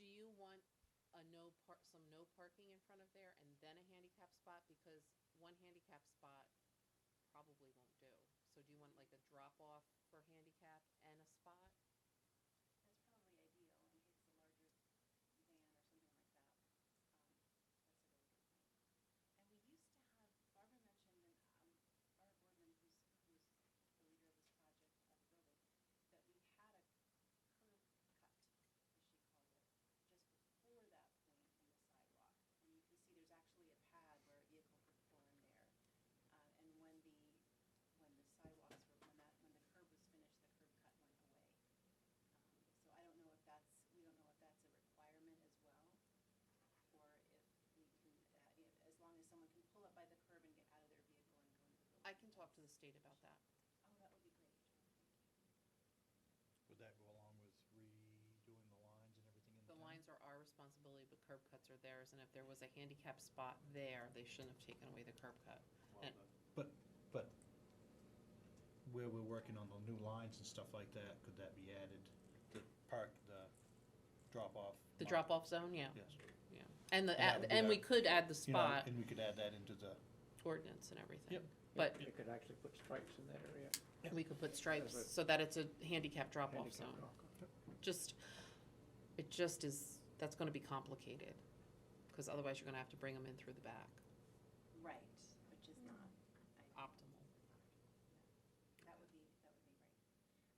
you want some no parking in front of there and then a handicap spot? Because one handicap spot probably won't do. So do you want like a drop-off for handicap and a spot? That's probably ideal in case it's a larger van or something like that. That's a really good point. And we used to have, Barbara mentioned, and Barbara Boardman, who's the leader of this project at the building, that we had a curb cut, as she called it, just before that point in the sidewalk. And you can see there's actually a pad where a vehicle could pull in there. And when the sidewalks were, when the curb was finished, the curb cut went away. So I don't know if we don't know if that's a requirement as well, or if we can, as long as someone can pull up by the curb and get out of their vehicle and go into the building. I can talk to the state about that. Oh, that would be great. Would that go along with redoing the lines and everything in The town? lines are our responsibility, but curb cuts are theirs, and if there was a handicap spot there, they shouldn't have taken away the curb cut. And- But where we're working on the new lines and stuff like that, could that be added? The drop-off? The line? drop-off zone, yeah, Yes. yeah. And that would be and we our- could add the You know, spot and we could add that into the, ordinance and everything. Yep. But You could actually put stripes in that area. we could put stripes As a so that it's a handicap drop-off handicap zone. drop-off. It just is, that's gonna be complicated, because otherwise you're gonna have to bring them in through the back. Right, which is not Optimal. That would be great.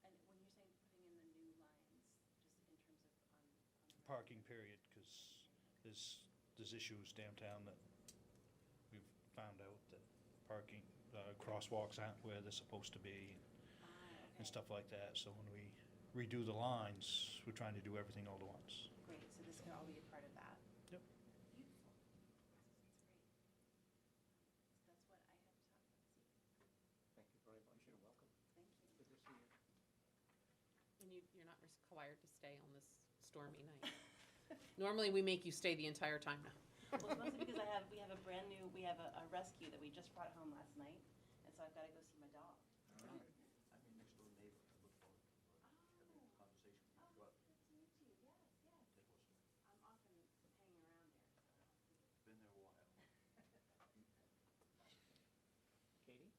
And when you're saying putting in the new lines, just in terms of on the parking period, because there's issues downtown that we've found out that parking, crosswalks aren't where they're supposed to be and stuff like that. So when we redo the lines, we're trying to do everything all at once. Great, so this can all be a part of that. Yep. Beautiful. That's great. So that's what I had to talk about this evening. Thank you very much, and welcome. Thank you. Good to see you. And you're not required to stay on this stormy night. Normally, we make you stay the entire time now. Well, it's mostly because we have a rescue that we just brought home last night, and so I've got to go see my dog. I'm your next door neighbor. I look forward to having a conversation with you. Go out. Good to meet you. Yes, yes. Take a listen. I'm often hanging around there. Been there a while. Katie?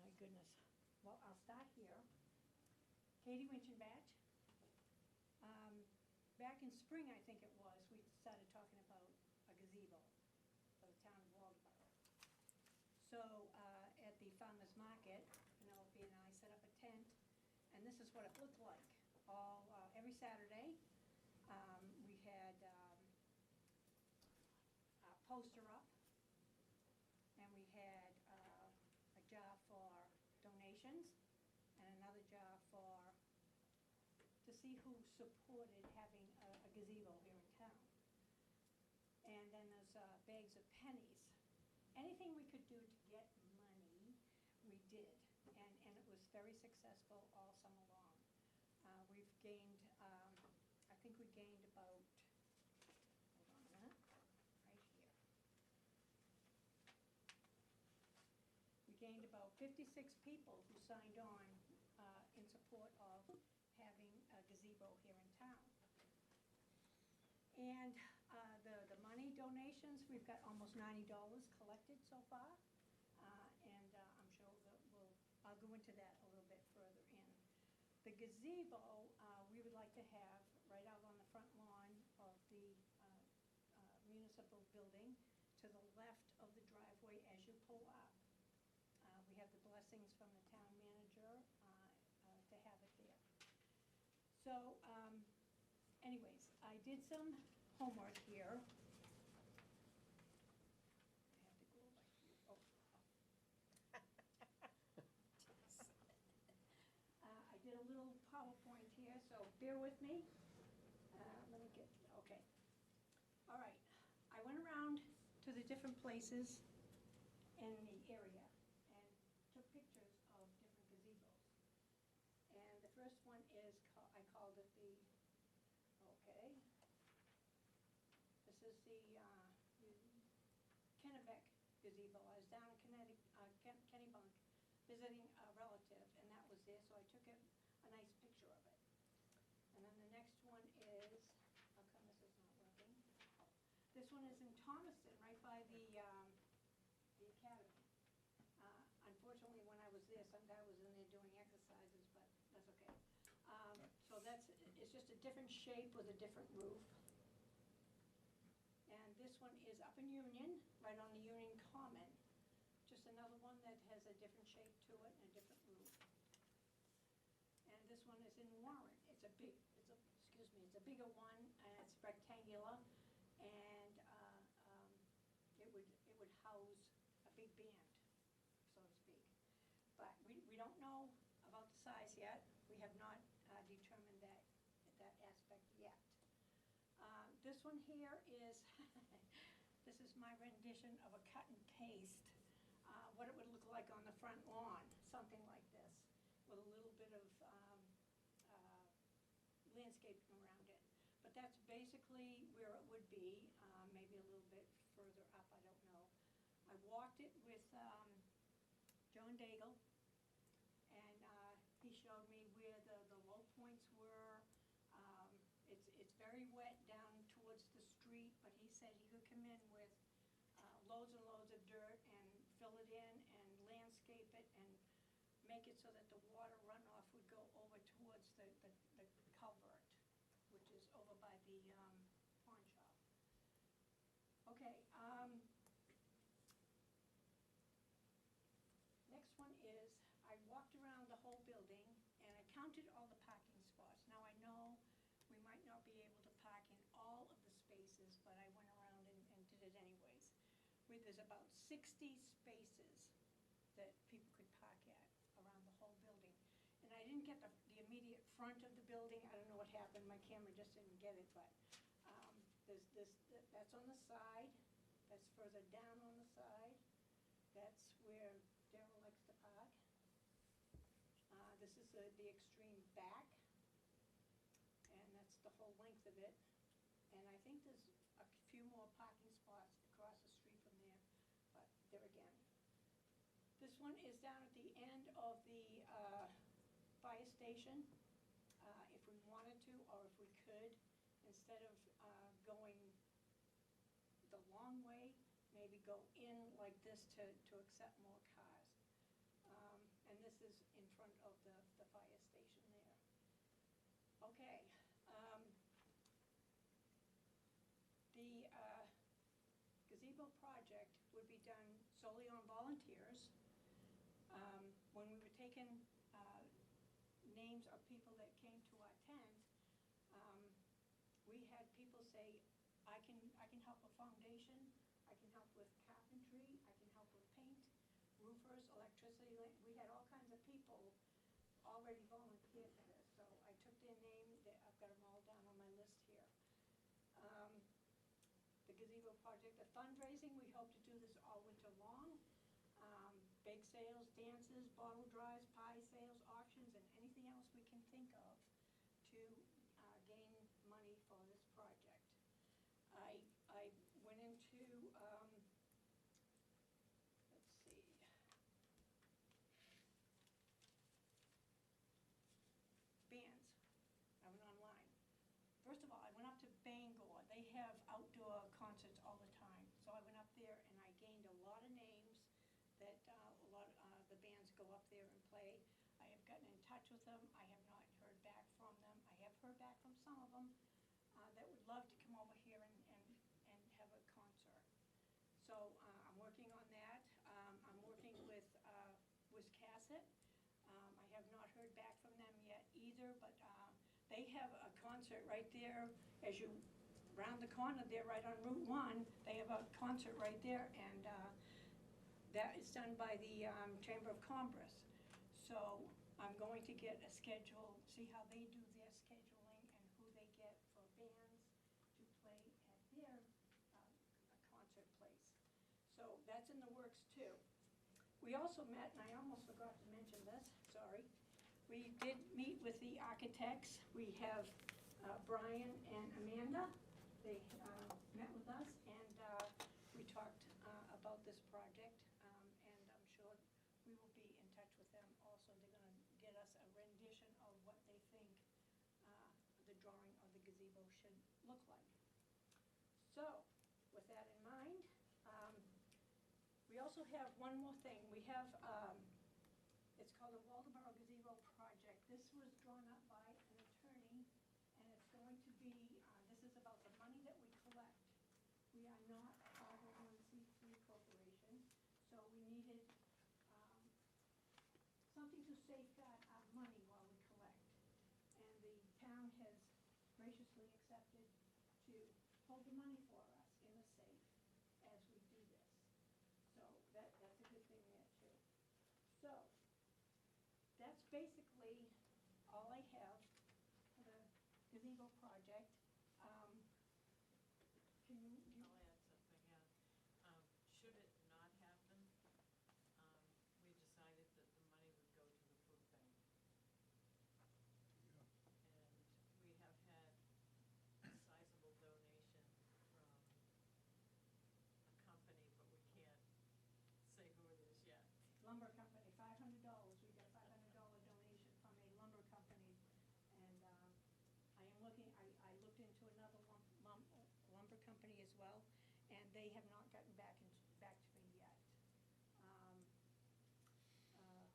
My goodness. Well, I'll start here. Katie Winchenbach. Back in spring, I think it was, we started talking about a gazebo for the town of Waldeboro. So at the farmer's market, Penelope and I set up a tent, and this is what it looked like. Every Saturday, we had a poster up, and we had a jar for donations and another jar to see who supported having a gazebo here in town. And then there's bags of pennies. Anything we could do to get money, we did, and it was very successful all summer long. We've gained, I think we gained about, hold on a minute, right here. We gained about 56 people who signed on in support of having a gazebo here in town. And the money donations, we've got almost $90 collected so far, and I'm sure that I'll go into that a little bit further in. The gazebo, we would like to have right out on the front lawn of the municipal building to the left of the driveway as you pull up. We have the blessings from the town manager to have it there. So, anyways, I did some homework here. I have to go over here. Oh. I did a little PowerPoint here, so bear with me. Let me get, okay. All right, I went around to the different places in the area and took pictures of different gazebos. And the first one is, I called it the, okay. This is the Kennebec gazebo. I was down in Connecticut there, so I took a nice picture of it. And then the next one is, how come this is not working? This one is in Thomaston, right by the academy. Unfortunately, when I was there, some guy was in there doing exercises, but that's okay. So it's just a different shape with a different roof. And this one is up in Union, right on the Union Common. Just another one that has a different shape to it and a different roof. And this one is in Warren. It's a bigger one, and it's rectangular, and it would house a big band, so to speak. But we don't know about the size yet. We have not determined that aspect yet. This one here is, this is my rendition of a cut and paste, what it would look like on the front lawn, something like this, with a little bit of landscaping around it. But that's basically where it would be, maybe a little bit further up, I don't know. I walked it with John Daigle, and he showed me where the low points were. It's very wet down towards the street, but he said he could come in with loads and loads of dirt and fill it in and landscape it and make it so that the water runoff would go over towards the culvert, which is over by the pawn shop. Okay, next one is, I walked around the whole building and I counted all the parking spots. Now I know we might not be able to park in all of the spaces, but I went around and did it anyways. There's about 60 spaces that people could park at around the whole building. And I didn't get the immediate front of the building. I don't know what happened, my camera just didn't get it, but that's on the side, that's further down on the side, that's where Daryl likes to park. This is the extreme back, and that's the whole length of it. And I think there's a few more parking spots across the street from there, but there again. This one is down at the end of the fire station. If we wanted to, or if we could, instead of going the long way, maybe go in like this to accept more cars. And this is in front of the fire station there. Okay. The gazebo project would be done solely on volunteers. When we were taking names of people that came to our tent, we had people say, I can help with foundation, I can help with carpentry, I can help with paint, roofers, electricity. We had all kinds of people already volunteered for this, so I took their name, I've got them all down on my list here. The gazebo project, the fundraising, we hope to do this all winter long. Bake sales, dances, bottle drives, pie sales, auctions, and anything else we can think of to gain money for this project. I went into, let's see, bands. I went online. First of all, I went up to Bangor. They have outdoor concerts all the time. So I went up there and I gained a lot of names that a lot of the bands go up there and play. I have gotten in touch with them. I have not heard back from them. I have heard back from some of them that would love to come over here and have a concert. So I'm working on that. I'm working with Wiscasset. I have not heard back from them yet either, but they have a concert right there as you round the corner there, right on Route 1. They have a concert right there, and that is done by the Chamber of Commerce. So I'm going to get a schedule, see how they do their scheduling and who they get for bands to play at their concert place. So that's in the works too. We also met, and I almost forgot to mention this, sorry. We did meet with the architects. We have Brian and Amanda. They met with us, and we talked about this project, and I'm sure we will be in touch with them also. They're going to get us a drawing of the gazebo should look like. So, with that in mind, we also have one more thing. We have, it's called the Waldeboro Gazebo Project. This was drawn up by an attorney, and it's going to be, this is about the money that we collect. We are not a 501c3 corporation, so we needed something to safeguard our money while we collect. And the town has graciously accepted to hold the money for us in a safe as we do this. So that's a good thing there too. So that's basically all I have for the gazebo project. Can you? I'll add something, yeah. Should it not happen, we decided that the money would go to the food bank. And we have had a sizable donation from a company, but we can't say who it is yet. Lumber company, $500. We got a $500 donation from a lumber company. And I am looking, I looked into another lumber company as well, and they have not gotten back to me yet.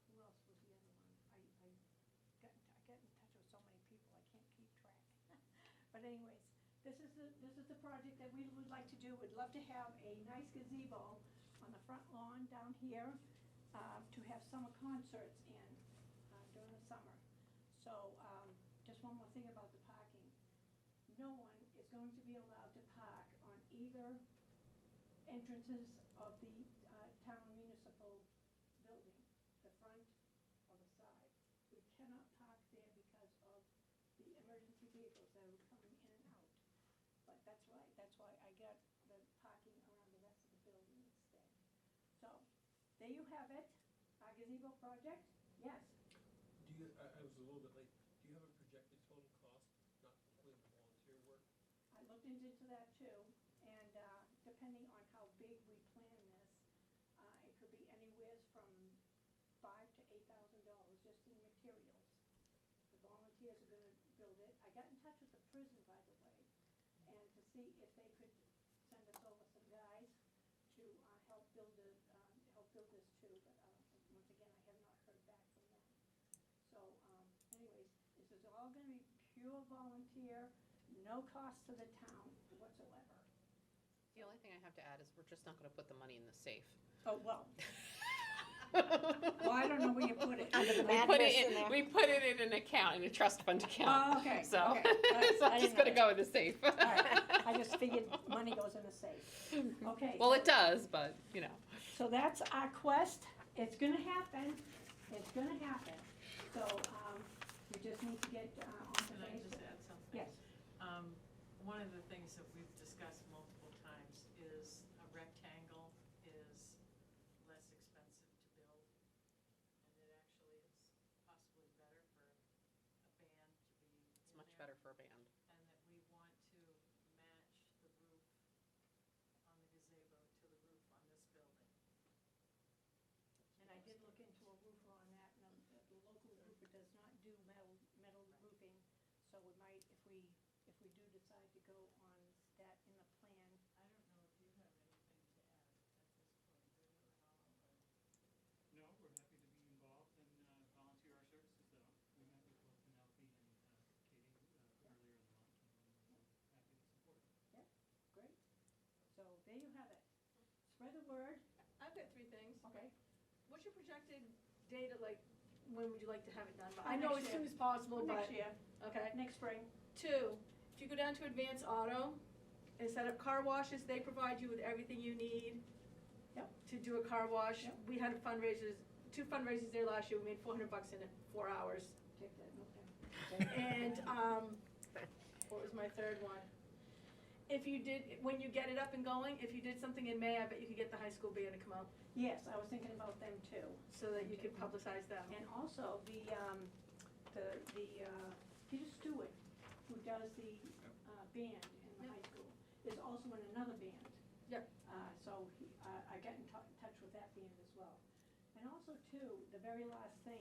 Who else was the other one? I got in touch with so many people, I can't keep track. But anyways, this is the project that we would like to do. We'd love to have a nice gazebo on the front lawn down here, to have summer concerts in during the summer. So just one more thing about the parking. No one is going to be allowed to park on either entrances of the town municipal building, the front or the side. We cannot park there because of the emergency vehicles that are coming in and out. But that's right, that's why I got the parking around the rest of the building instead. So, there you have it, our gazebo project. Yes, Do you, I was a little bit late, do you have a projected total cost, not including the volunteer work? I looked into that too, and depending on how big we plan this, it could be anywhere from $5,000 to $8,000 just in materials. The volunteers are gonna build it. I got in touch with the prison, by the way, and to see if they could send us over some guys to help build this too, but once again, I have not heard back from them. So anyways, this is all gonna be pure volunteer, no cost to the town whatsoever. The only thing I have to add is we're just not gonna put the money in the safe. Oh, well. Well, I don't know where you put it. We put it in, we put it in an account, in a trust fund account. Oh, okay, So, okay. All right, so I I'm just didn't gonna know go with the safe. All right, I just figured money goes in the safe. Okay. Well, it does, but, you know. So that's our quest. It's gonna happen. It's gonna happen. So, we just need to get on the Can I Facebook. just add something? Yes. One of the things that we've discussed multiple times is a rectangle is less expensive to build. And it actually is possibly better for a band to be in It's much there. better for a band. And that we want to match the roof on the gazebo to the roof on this building. And I did look into a roofer on that, and the local roofer does not do metal roofing. So we might, if we do decide to go on that in the plan. I don't know if you have anything to add at this point, do you, or Hollow, or? No, we're happy to be involved and volunteer our services, though. We met with both Penelope and Katie earlier in the month, and we're happy to support. Great. So there you have it. Spread the word. I've got three things. Okay. What's your projected date of, like, when would you like to have it done by? Oh, I know as next soon year. as possible, but. Next year. Okay. Next spring. 2, if you go down to Advance Auto and set up car washes, they provide you with everything you need. Yep. To do a car wash. Yep. We had 2 fundraisers there last year, we made $400 in 4 hours. Take that, okay. And, what was my third one? If you did, when you get it up and going, if you did something in May, I bet you could get the high school band to come out, Yes, I was thinking about them too. so that you could publicize them. And also Peter Stewart, who does the band in the high school, is also in another band. Yep. So I got in touch with that band as well. And also too, the very last thing,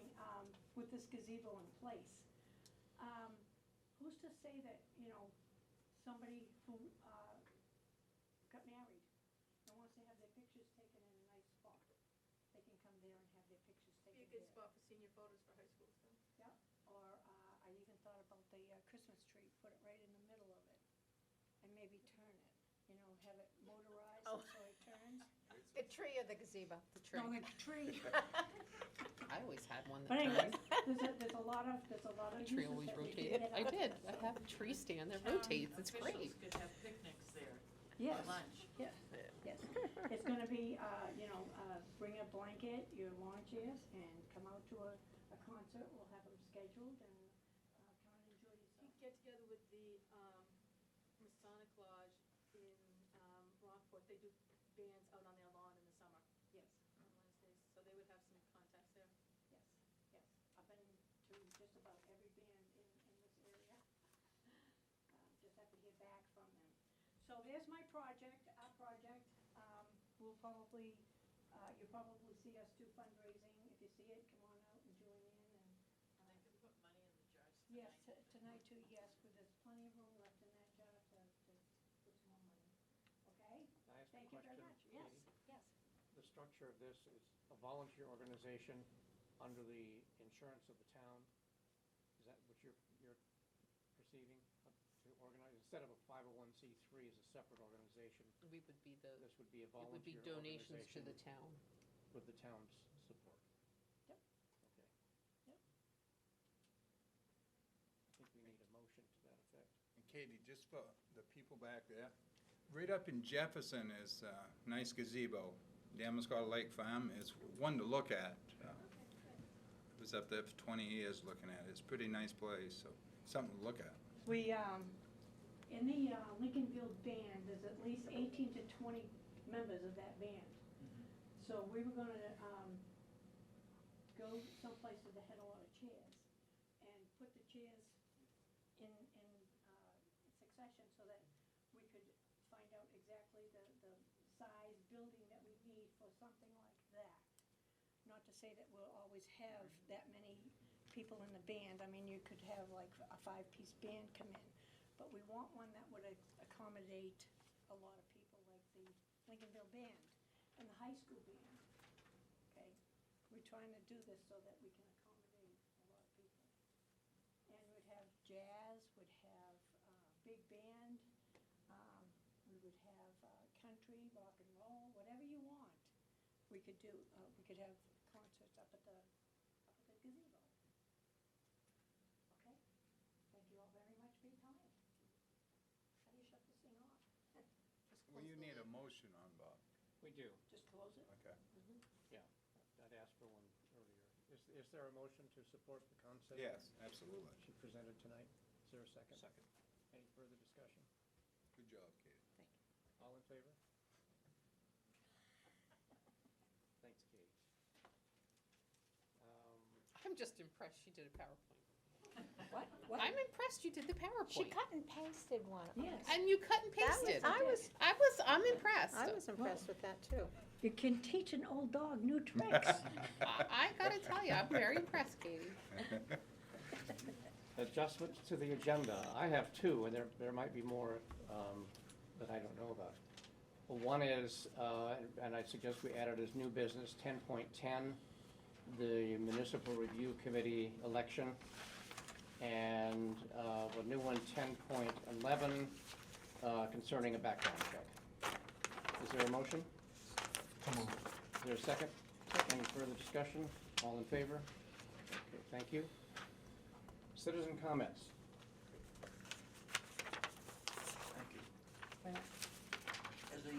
with this gazebo in place, who who's to say that, somebody who, got married and wants to have their pictures taken in a nice spot, they can come there and have their pictures taken Be a there. good spot for senior photos for high school stuff. Yeah, or, I even thought about the, Christmas tree, put it right in the middle of it, and maybe turn it, have it motorized Oh. so it turns. The tree or the gazebo? The tree. No, the tree. I always had one But that anyway, turned. there's a lot of The uses tree always that we can rotated. get I out of did. it, I so. have a tree stand that Town rotates. It's great. Officials could have picnics there Yes, for lunch. yes, yes. It's gonna be, bring a blanket, your lawn chairs, and come out to a concert. We'll have them scheduled and, come and enjoy You yourself. get together with the Masonic Lodge in Rockport. They do bands out on their lawn in the summer Yes, on Wednesdays, so they would have some contacts there. yes, yes. I've been to just about every band in this area. Just have to hear back from them. So there's my project, our project. We'll probably, you'll probably see us do fundraising. If you see it, come on out and join in and. They could put money in the jars Yes, tonight. tonight too, yes, but there's plenty of room left in that jar to put some more money. Okay? Can I ask a Thank you very much. question, Yes, Katie? yes. The structure of this is a volunteer organization under the insurance of the town. Is that what you're perceiving, to organize, instead of a 501c3 as a separate organization? We would be the, This would be a it would be volunteer donations to organization the town. with the town's support. Yep. Okay. Yep. I think we need a motion to that effect. And Katie, just for the people back there, right up in Jefferson is a nice gazebo. Damascus Lake Farm is one to look at. I was up there for 20 years looking at it. It's a pretty nice place, so something to look at. We, in the Lincolnville band, there's at least 18 to 20 members of that band. So we were gonna, go someplace that had a lot of chairs and put the chairs in succession so that we could find out exactly the size building that we need for something like that. Not to say that we'll always have that many people in the band. I mean, you could have like a 5-piece band come in. But we want one that would accommodate a lot of people, like the Lincolnville Band and the high school band. Okay? We're trying to do this so that we can accommodate a lot of people. And we'd have jazz, we'd have big band, we would have country, rock and roll, whatever you want. We could do, we could have concerts up at the gazebo. Okay? Thank you all very much for your time. How do you shut this thing off? Just Well, close you the need a lid. motion on, Bob. We do, Just close it? Okay. yeah. I'd asked for one earlier. Is there a motion to support the concept? Yes, absolutely. She presented tonight. Is there a second? Second. Any further discussion? Good job, Katie. All in favor? Thanks, Katie. I'm just impressed she did a PowerPoint. What? What? I'm impressed you did the She PowerPoint. cut and pasted one. Yes. And you cut and That was- pasted. I I'm impressed. was impressed with that too. You can teach an old dog new tricks. I gotta tell you, I'm very impressed, Katie. Adjustments to the agenda. I have two, and there might be more that I don't know about. Well, one is, and I suggest we add it as new business, 10.10, the Municipal Review Committee election. And a new one, 10.11, concerning a background check. Is there a motion? Is there a second? Any further discussion? All in favor? Okay, thank you. Citizen comments. Thank you. As a,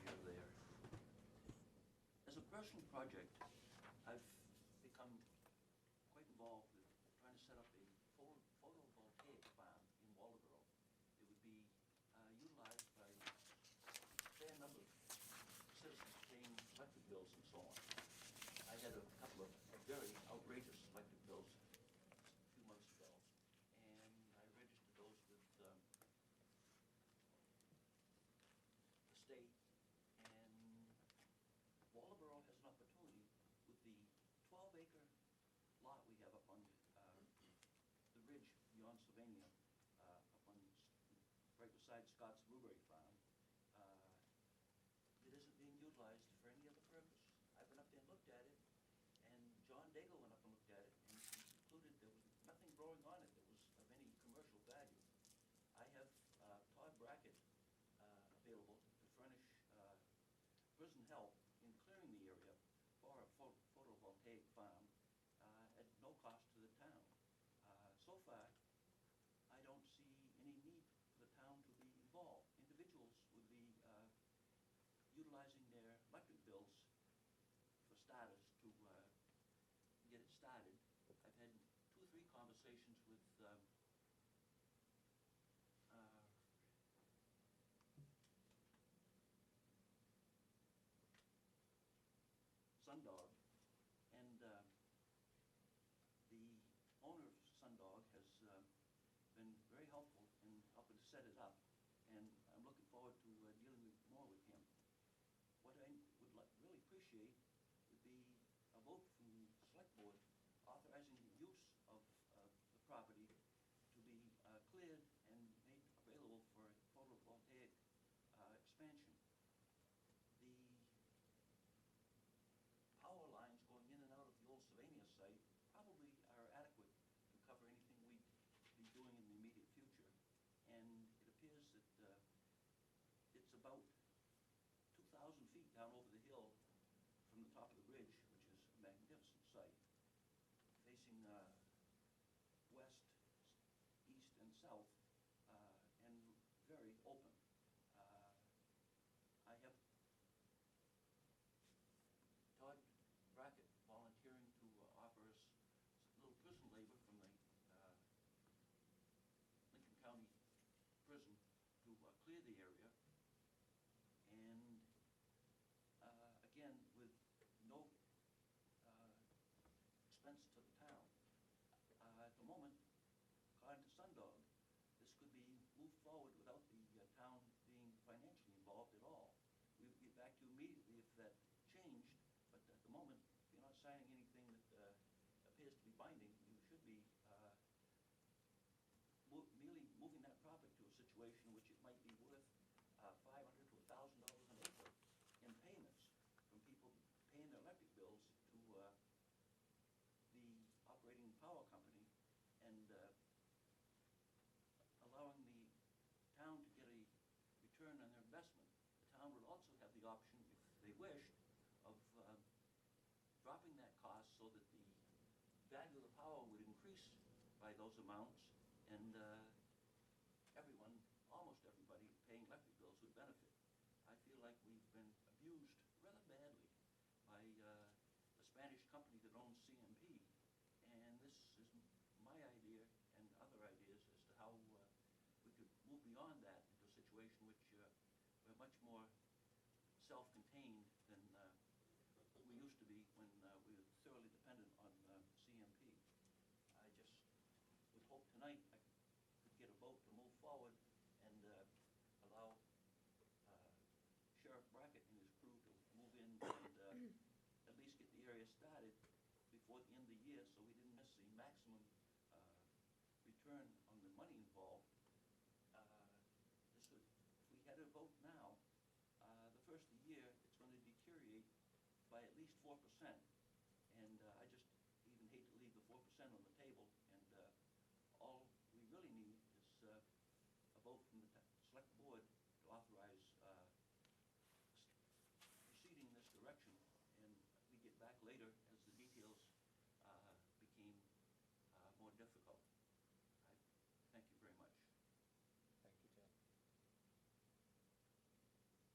you're there. As a personal project, I've become quite involved with trying to set up a photovoltaic farm in Waldeboro. It would be utilized by a fair number of citizens paying electric bills and so on. I had a couple of very outrageous electric bills a few months ago, and I registered those with the state, and Waldeboro has an opportunity with the 12-acre lot we have up beyond Sylvania, up on, right beside Scott's Blueberry Farm. It isn't being utilized for any other purpose. I've been up there and looked at it, and John Daigle went up and looked at it, and he concluded there was nothing growing on it that was of any commercial value. I have Todd Brackett available to furnish prison help in clearing the area for a photovoltaic farm at no cost to the town. So far, I don't see any need for the town to be involved. Individuals would be utilizing their electric bills for starters to get it started. I've had 2 or 3 conversations with Sundog, and the owner of Sundog has been very helpful in helping to set it up, and I'm looking forward to dealing more with him. What I would really appreciate would be a vote from the select board authorizing the use of the property to be cleared and made available for photovoltaic expansion. The power lines going in and out of the old Sylvania site probably are adequate to cover anything we'd be doing in the immediate future. And it appears that it's about 2,000 feet down over the hill from the top of the ridge, which is a magnificent site, facing west, east, and south, and very open. I have Todd Brackett volunteering to offer us a little prison labor from the Lincoln County Prison to clear the area. And again, with no expense to the town. At the moment, according to Sundog, this could be moved forward without the town being financially involved at all. We would get back to you immediately if that changed, but at the moment, if you're not signing anything that appears to be binding, you should be merely moving that property to a situation in which it might be worth $500 to $1,000 an acre in payments from people paying their electric bills to the operating power company, and allowing the town to get a return on their investment. The town would also have the option, if they wished, of dropping that cost so that the value of the power would increase by those amounts, and everyone, almost everybody paying electric bills would benefit. I feel like we've been abused rather badly by the Spanish company that owns CMP, and this is my idea and other ideas as to how we could move beyond that into a situation which we're much more self-contained than we used to be when we were thoroughly dependent on CMP. I just would hope tonight I could get a vote to move forward and allow Sheriff Brackett and his crew to move in and at least get the area started before the end of the year, so we didn't miss the maximum return on the money involved. This would, if we had a vote now, the first of the year, it's going to deteriorate by at least 4%. And I just even hate to leave the 4% on the table, and all we really need is a vote from the select board to authorize proceeding in this direction, and we get back later as the details became more difficult. I thank you very much. Thank you, Tim.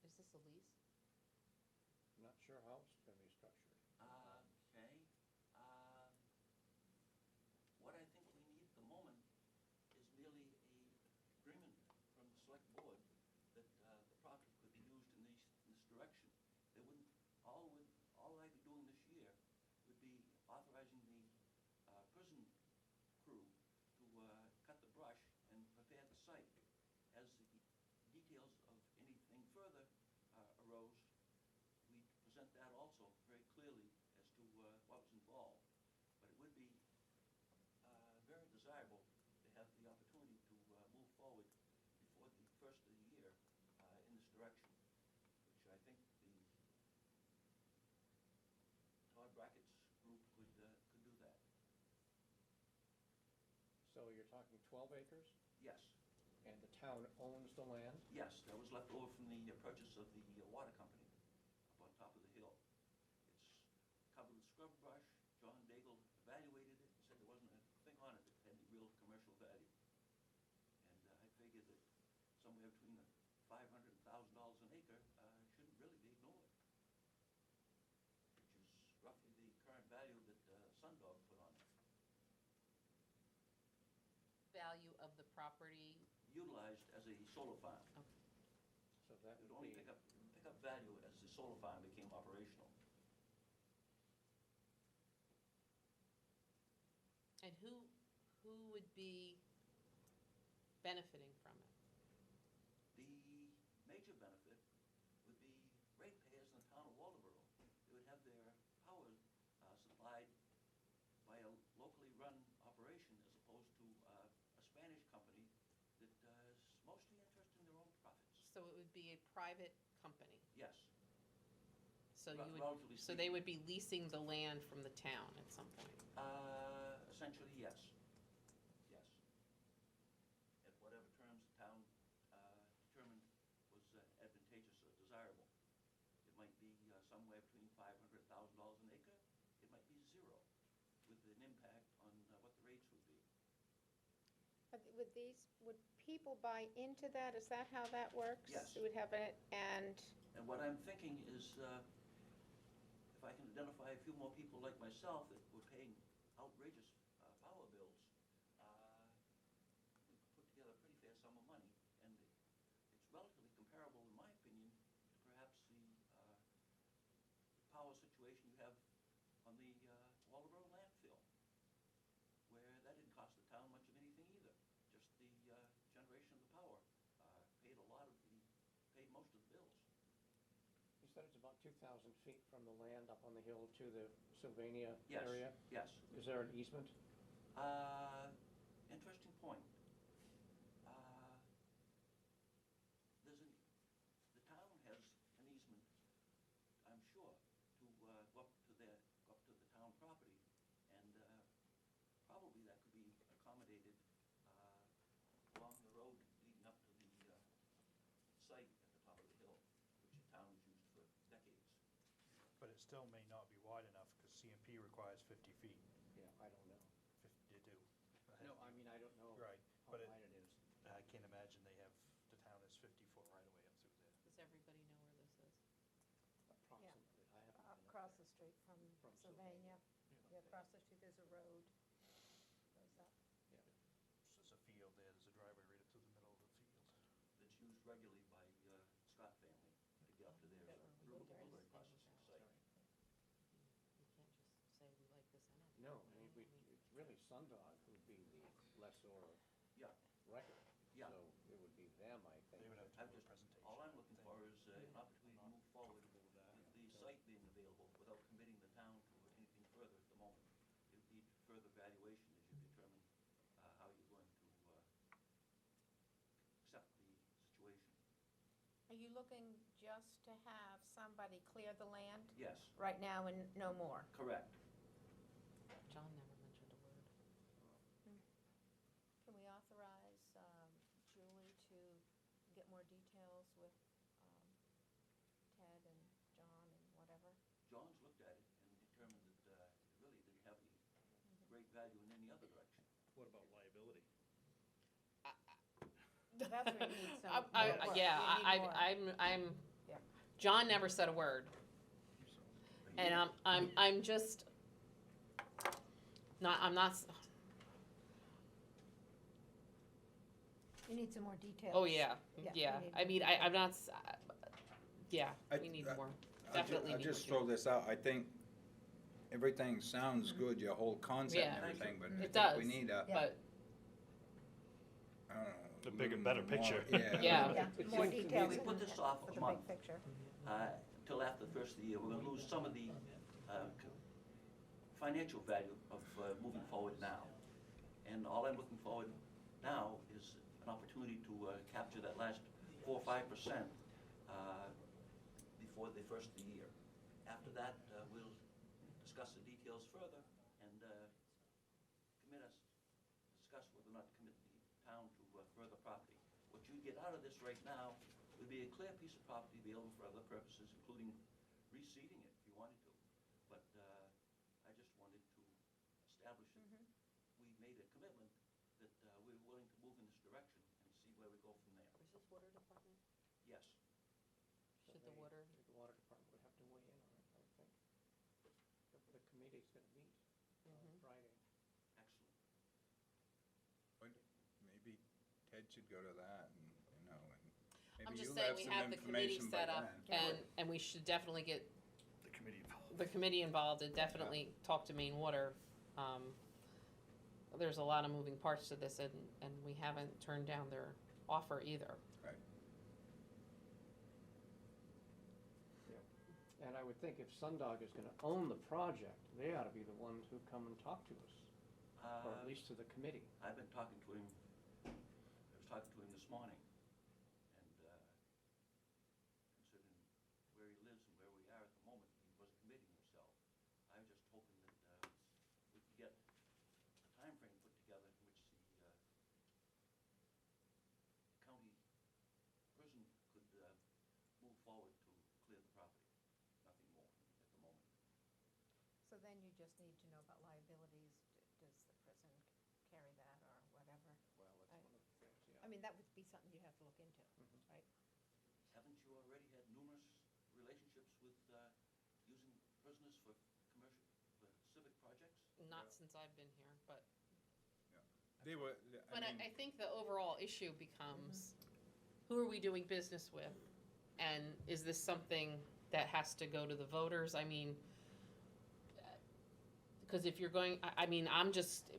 Is this a lease? I'm not sure how it's going to be structured. Okay. What I think we need at the moment is merely a agreement from the select board that the property could be used in this direction. They wouldn't, all I'd be doing this year would be authorizing the prison crew to cut the brush and prepare the site. As the details of anything further arose, we present that also very clearly as to what was involved. But it would be very desirable to have the So you're talking 12 acres, Yes, and the town owns the land? yes, that was left over from the purchase of the water company up on top of the hill. It's covered with scrub brush. John Daigle evaluated it and said there wasn't a thing on it that had any real commercial value. And I figured that somewhere between $500 and $1,000 an acre shouldn't really be ignored, which is roughly the current value that Sundog put on it. Value of the property, Utilized as a solar farm. So that It would would only be, pick up value as the solar farm became operational. and who would be benefiting from it? The major benefit would be ratepayers in the town of Waldeboro. They would have their power supplied by a locally run operation as opposed to a Spanish company that is mostly interested in their own profits. So it would be a private company? Yes. So you would, Relatively so they speaking. would be leasing the land from the town at some point? Essentially, yes. Yes. At whatever terms the town determined was advantageous or desirable. It might be somewhere between $500,000 an acre. It might be zero, with an impact on what the rates would be. Would people buy into that? Is that how that works? Yes. It would have it, and, And what I'm thinking is, if I can identify a few more people like myself that were paying outrageous power bills, we could put together a pretty fair sum of money. And it's relatively comparable, in my opinion, to perhaps the power situation you have on the Waldeboro landfill, where that didn't cost the town much of anything either. Just the generation of the power paid most of the bills. you said it's about 2,000 feet from the land up on the hill to the Sylvania Yes, area? yes. Is there an easement? Interesting point. The town has an easement, I'm sure, to go up to the town property, and probably that could be accommodated along the road leading up to the site at the top of the hill, which the town has used for decades. But it still may not be wide enough, because CMP requires 50 feet. Yeah, I don't know. They do. No, I mean, I don't know Right, how but wide it is. I can't imagine the town has 50-foot right-of-way up through there. Does everybody know where this is? Approximately, I haven't been up across there. the street from From Sylvania. Yeah. Yeah, across the street, there's a road, goes up. So there's a field there, there's a driveway right up through the middle of the field. That's used regularly by Scott family to get up to their blueberry processing site. You can't just say we like this anyway. No, I mean, it's really Sundog who'd be the lessor Yeah, record. Yeah. So it would be them, I think. They would have to I've do a just, presentation. all I'm looking for is an opportunity to move forward with the site being available without committing the town to anything further at the moment. It would need further valuation as you determine how you're going to accept the situation. Are you looking just to have somebody clear the land Yes, right now and no more? correct. John never mentioned a word. Can we authorize Julie to get more details with Ted and John and whatever? John's looked at it and determined that it really didn't have any great value in any other direction. What about liability? That's where you need some I- more work. Yeah, You need more. I'm, Yeah. John never said a word. And I'm just, I'm not, You need some more details. oh, yeah, Yeah, yeah. we need I more mean, I'm not, yeah, we need I- more. I'll Definitely I'll need just more. throw this out, I think everything sounds good, your whole concept Yeah. and everything, but It I think we does. need a, But, I don't know. A bigger, little better more- picture. Yeah. Yeah. Yeah, more details. We put this off for a the month. big picture. Until after the first of the year. We're gonna lose some of the financial value of moving forward now. And all I'm looking forward now is an opportunity to capture that last 4 or 5% before the first of the year. After that, we'll discuss the details further and discuss whether or not you'd get out of this right now would be a clear piece of property available for other purposes, including reseeding it if you wanted to. But I just wanted to establish that we made a commitment that we were willing to move in this direction and see where we go from there. Is this water department? Yes, So Should the they- water- The water department would have to weigh in on it, I think. The committee's gonna meet on Friday. excellent. Maybe Ted should go to that and, and I'm maybe just you'll saying have we some have the committee information by set up, then. and we should definitely get The committee involved. the committee involved and definitely talk to Maine Water. There's a lot of moving parts to this, and we haven't turned down their offer either. Right. And I would think if Sundog is gonna own the project, they ought to be the ones who come and talk to us, or at least to the committee. I've been talking to him, I was talking to him this morning, and considering where he lives and where we are at the moment, he wasn't committing himself. I was just hoping that we could get a time frame put together in which the county prison could move forward to clear the property. Nothing more at the moment. So then you just need to know about liabilities. Does the prison carry that or whatever? Well, that's one of the things, yeah. I mean, that would be something you'd have to look into, right? Haven't you already had numerous relationships with using prisoners for commercial, for civic projects? Not since I've been here, but, They were, but I think the overall issue becomes, who are we doing business with? And is this something that has to go to the voters? I mean, because if you're going, I mean,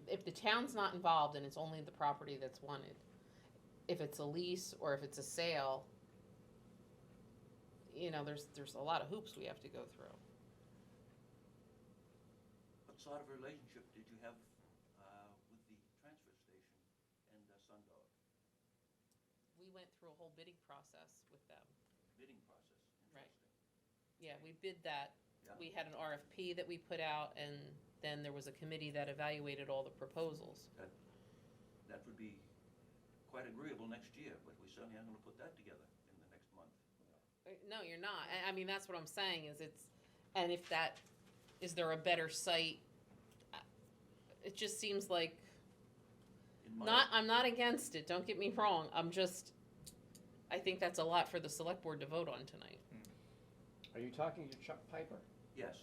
if the town's not involved and it's only the property that's wanted, if it's a lease or if it's a sale, there's a lot of hoops we have to go through. What sort of relationship did you have with the transfer station and Sundog? We went through a whole bidding process with them. Bidding process, Right. interesting. Yeah, we bid that. Yeah. We had an RFP that we put out, and then there was a committee that evaluated all the proposals. That would be quite agreeable next year, but we certainly aren't gonna put that together in the next month. No, you're not. I mean, that's what I'm saying, and if is there a better site? It just seems like, In my- I'm not against it, don't get me wrong, I think that's a lot for the select board to vote on tonight. Are you talking to Chuck Piper? Yes,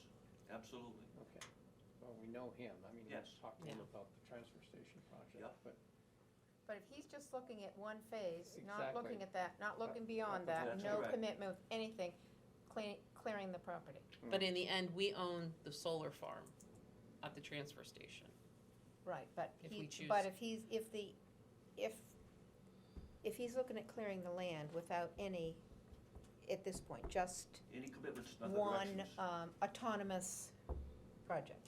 absolutely. Okay. Well, we know him. I mean, Yes. we've talked to him Yeah. about the transfer station project, Yep. but But if he's just looking at one phase, not Exactly. looking at that, not looking beyond That's that, That's no correct. commitment with anything, clearing the property. But in the end, we own the solar farm at the transfer station. Right, but If we choose- but if he's looking at clearing the land without any, at this point, just Any commitments in other one directions? autonomous project.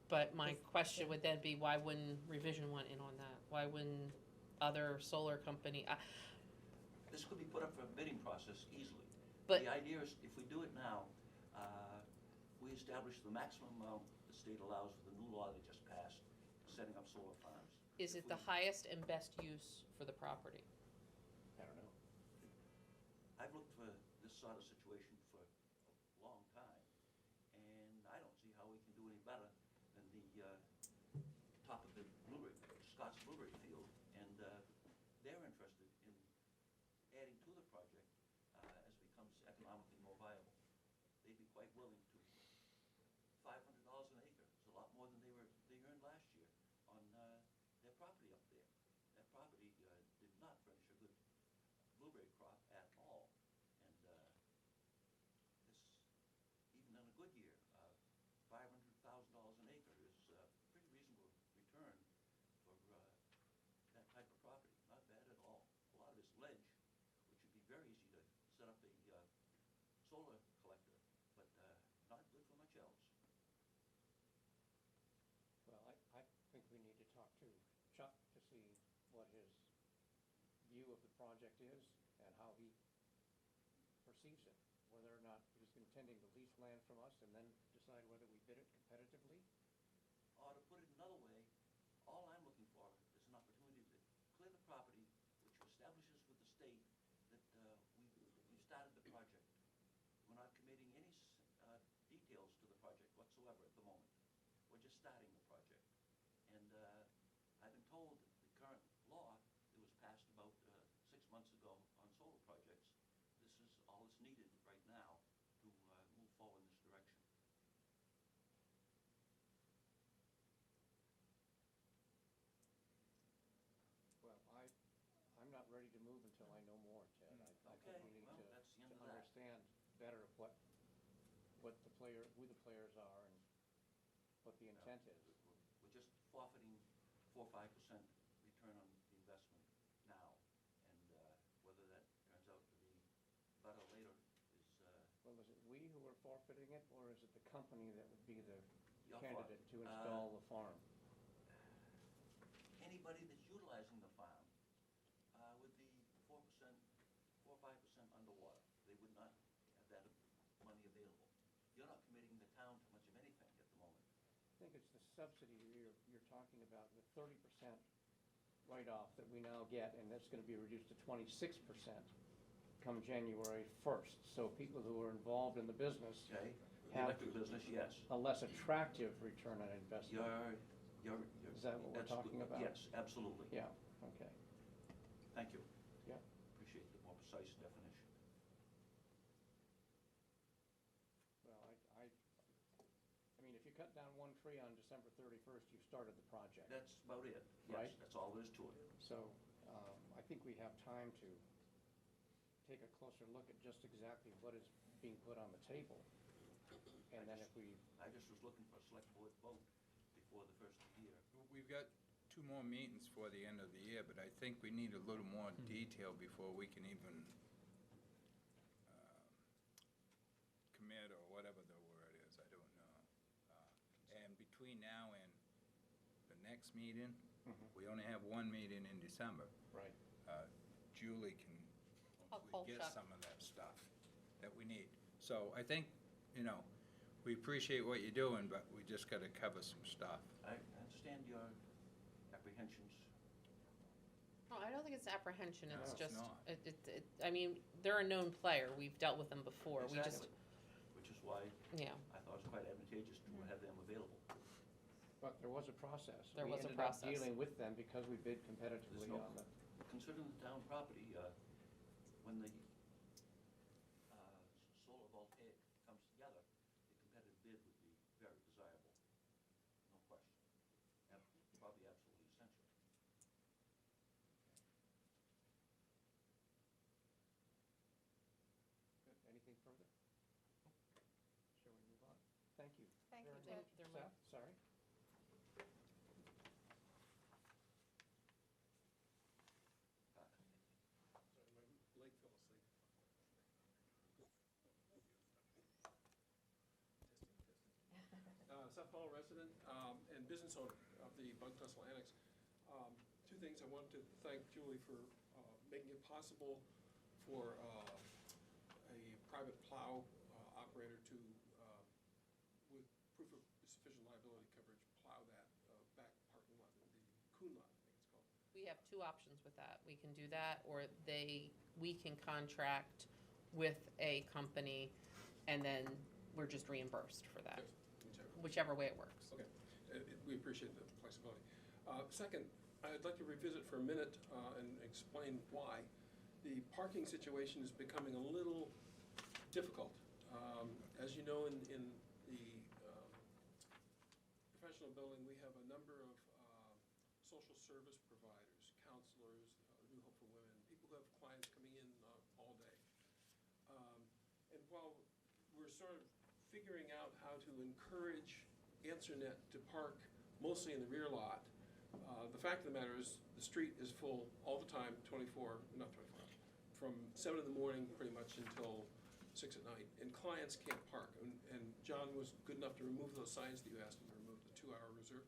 But my question would then be, why wouldn't Revision want in on that? Why wouldn't other solar company, This could be put up for a bidding process easily. But- The idea is, if we do it now, we establish the maximum amount the state allows with the new law that just passed, setting up solar farms. is it the highest and best use for the property? I don't know. I've looked for this sort of situation for a long time, and I don't see how we can do any better than the top of the Scott's Blueberry Field, and they're interested in adding to the project as it becomes economically more viable. They'd be quite willing to, $500 an acre is a lot more than they earned last year on their property up there. That property did not furnish a good blueberry crop at all. And this, even on a good year, $500,000 an acre is a pretty reasonable return for that type of property. Not bad at all. A lot of it's ledge, which would be very easy to set up a solar collector, but not good for much else. Well, I think we need to talk to Chuck to see what his view of the project is and how he perceives it. Whether or not he's intending to lease land from us and then decide whether we bid it competitively. Or to put it another way, all I'm looking for is starting the project. And I've been told that the current law that was passed about 6 months ago on solar projects, this is all that's needed right now to move forward in this direction. Well, I'm not ready to move until I know more, Ted. I think Okay, we need well, to that's the end of that. understand better what the player, who the players are and what the intent is. We're just forfeiting 4 or 5% return on the investment now, and whether that turns out to be better later is Well, is it we who are forfeiting it, or is it the company that would be the Your fault. candidate to install the farm? anybody that's utilizing the farm would be 4%, 4 or 5% underwater. They would not have that money available. You're not committing the town to much of anything at the moment. I think it's the subsidy you're talking about, the 30% write-off that we now get, and that's gonna be reduced to 26% come January 1st. So people who are involved in the business Okay? The have electric business, yes. a less attractive return on investment. You're. Is that what we're that's talking good. about? Yes, absolutely. Yeah, okay, Thank you. yeah. Appreciate the more precise definition. Well, I mean, if you cut down one tree on December 31st, you started the project. That's about it. Right. Yes, that's all there is to it. So I think we have time to take a closer look at just exactly what is being put on the table. And then if we, I just was looking for a select board vote before the first of the year. We've got 2 more meetings for the end of the year, but I think we need a little more detail before we can even commit, or whatever the word is, I don't know. And between now and the next meeting, we only have 1 meeting in December. right, Julie can I'll hopefully get check. some of that stuff that we need. So I think, we appreciate what you're doing, but we just gotta cover some stuff. I understand your apprehensions. No, I don't think it's apprehension, No, it's it's just, not. I mean, they're a known player, we've dealt with them before, we just, Exactly. Which is why yeah. I thought it was quite advantageous to have them available. but there was a process. There was a We ended up process. dealing with them because we bid competitively There's no- on the, Considering the town property, when the solar voltaic comes together, the competitive bid would be very desirable, no question. Probably absolutely essential. Good. Anything further? Shall we move on? Thank you. Thank you, very Ted. much. They're Seth, sorry. Sorry, my leg fell asleep. Seth Hall, resident and business owner of the Bug Tussle Annex. 2 things. I wanted to thank Julie for making it possible for a private plow operator to, with proof of sufficient liability coverage, plow that back parking lot, the Coon lot, I think it's called. We have 2 options with that. We can do that, or we can contract with a company, and then we're just reimbursed for that, Whichever. whichever way it works. Okay, we appreciate the flexibility. Second, I'd like to revisit for a minute and explain why the parking situation is becoming a little difficult. As you know, in the professional building, we have a number of social service providers, counselors, New Hope for Women, people who have clients coming in all day. And while we're sort of figuring out how to encourage Answernet to park mostly in the rear lot, the fact of the matter is the street is full all the time, from 7 in the morning pretty much until 6 at night, and clients can't park. And John was good enough to remove those signs that you asked him to remove, the 2-hour reserve.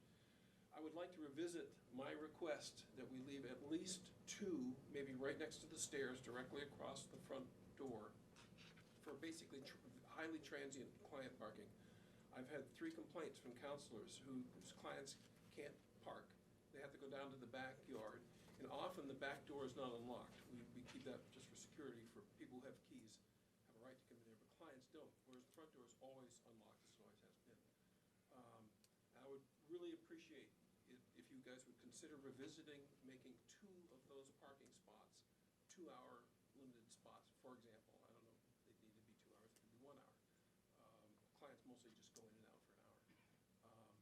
I would like to revisit my request that we leave at least 2, maybe right next to the stairs, directly across the front door, for basically highly transient client parking. I've had 3 complaints from counselors whose clients can't park. They have to go down to the backyard, and often the back door is not unlocked. We keep that just for security, for people who have keys, have a right to come in there, but clients don't, whereas the front door is always unlocked, as it always has been. I would really appreciate if you guys would consider revisiting making 2 of those parking spots 2-hour limited spots. For example, I don't know, they need to be 2 hours, it could be 1 hour. Clients mostly just go in and out for an hour.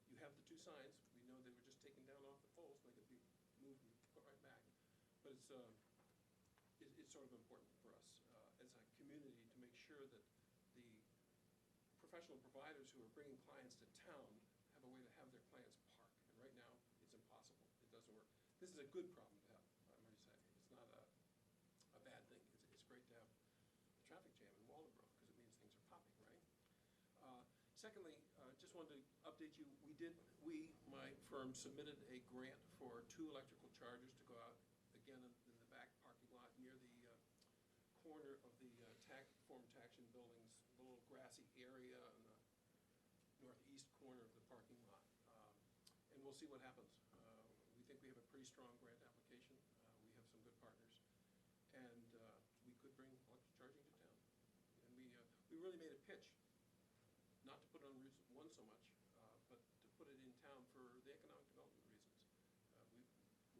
You have the 2 signs, we know they were just taken down off the poles, they could be moved and put right back. But it's sort of important for us as a community to make sure that the professional providers who are bringing clients to town have a way to have their clients park. And right now, it's impossible. It doesn't work. This is a good problem to have, I might say. It's not a bad thing. It's great to have a traffic jam in Waldeboro because it means things are popping, right? Secondly, just wanted to update you. My firm submitted a grant for 2 electrical chargers to go out again in the back parking lot near the corner of the former Taction buildings, the little grassy area on the northeast corner of the parking lot. And we'll see what happens. We think we have a pretty strong grant application. We have some good partners. And we could bring electric charging to town. And we really made a pitch, not to put it on Route 1 so much, but to put it in town for the economic development reasons.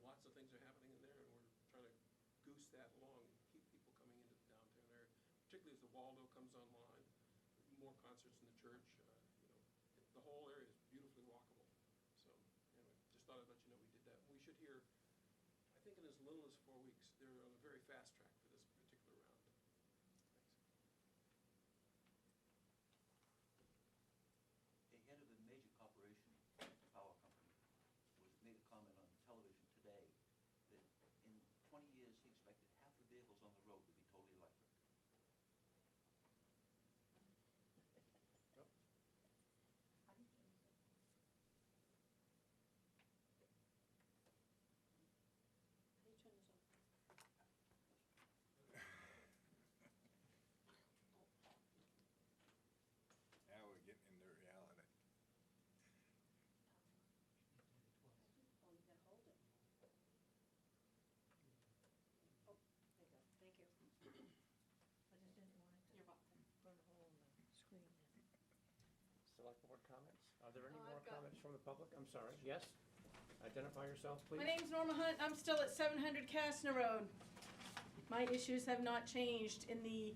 Lots of things are happening in there, and we're trying to goose that along and keep people coming into the downtown area, particularly as the Waldo comes online, more concerts in the church. The whole area is beautifully walkable. So anyway, just thought I'd let you know we did that. We should hear, I think in as little as 4 weeks. They're on a very fast track for this particular round. Thanks. A head of a major corporation, power company, made a comment on television today that in 20 years he expected half the vehicles on the road to be totally electric. Now we're getting into reality. Oh, you gotta hold it. Oh, there you go, thank you. I just didn't want it to You're welcome. burn a hole in the screen there. Select board comments? Are there any Oh, more I've got- comments from the public? I'm sorry, yes? Identify yourself, please. My name's Norma Hunt. I'm still at 700 Castner Road. My issues have not changed in the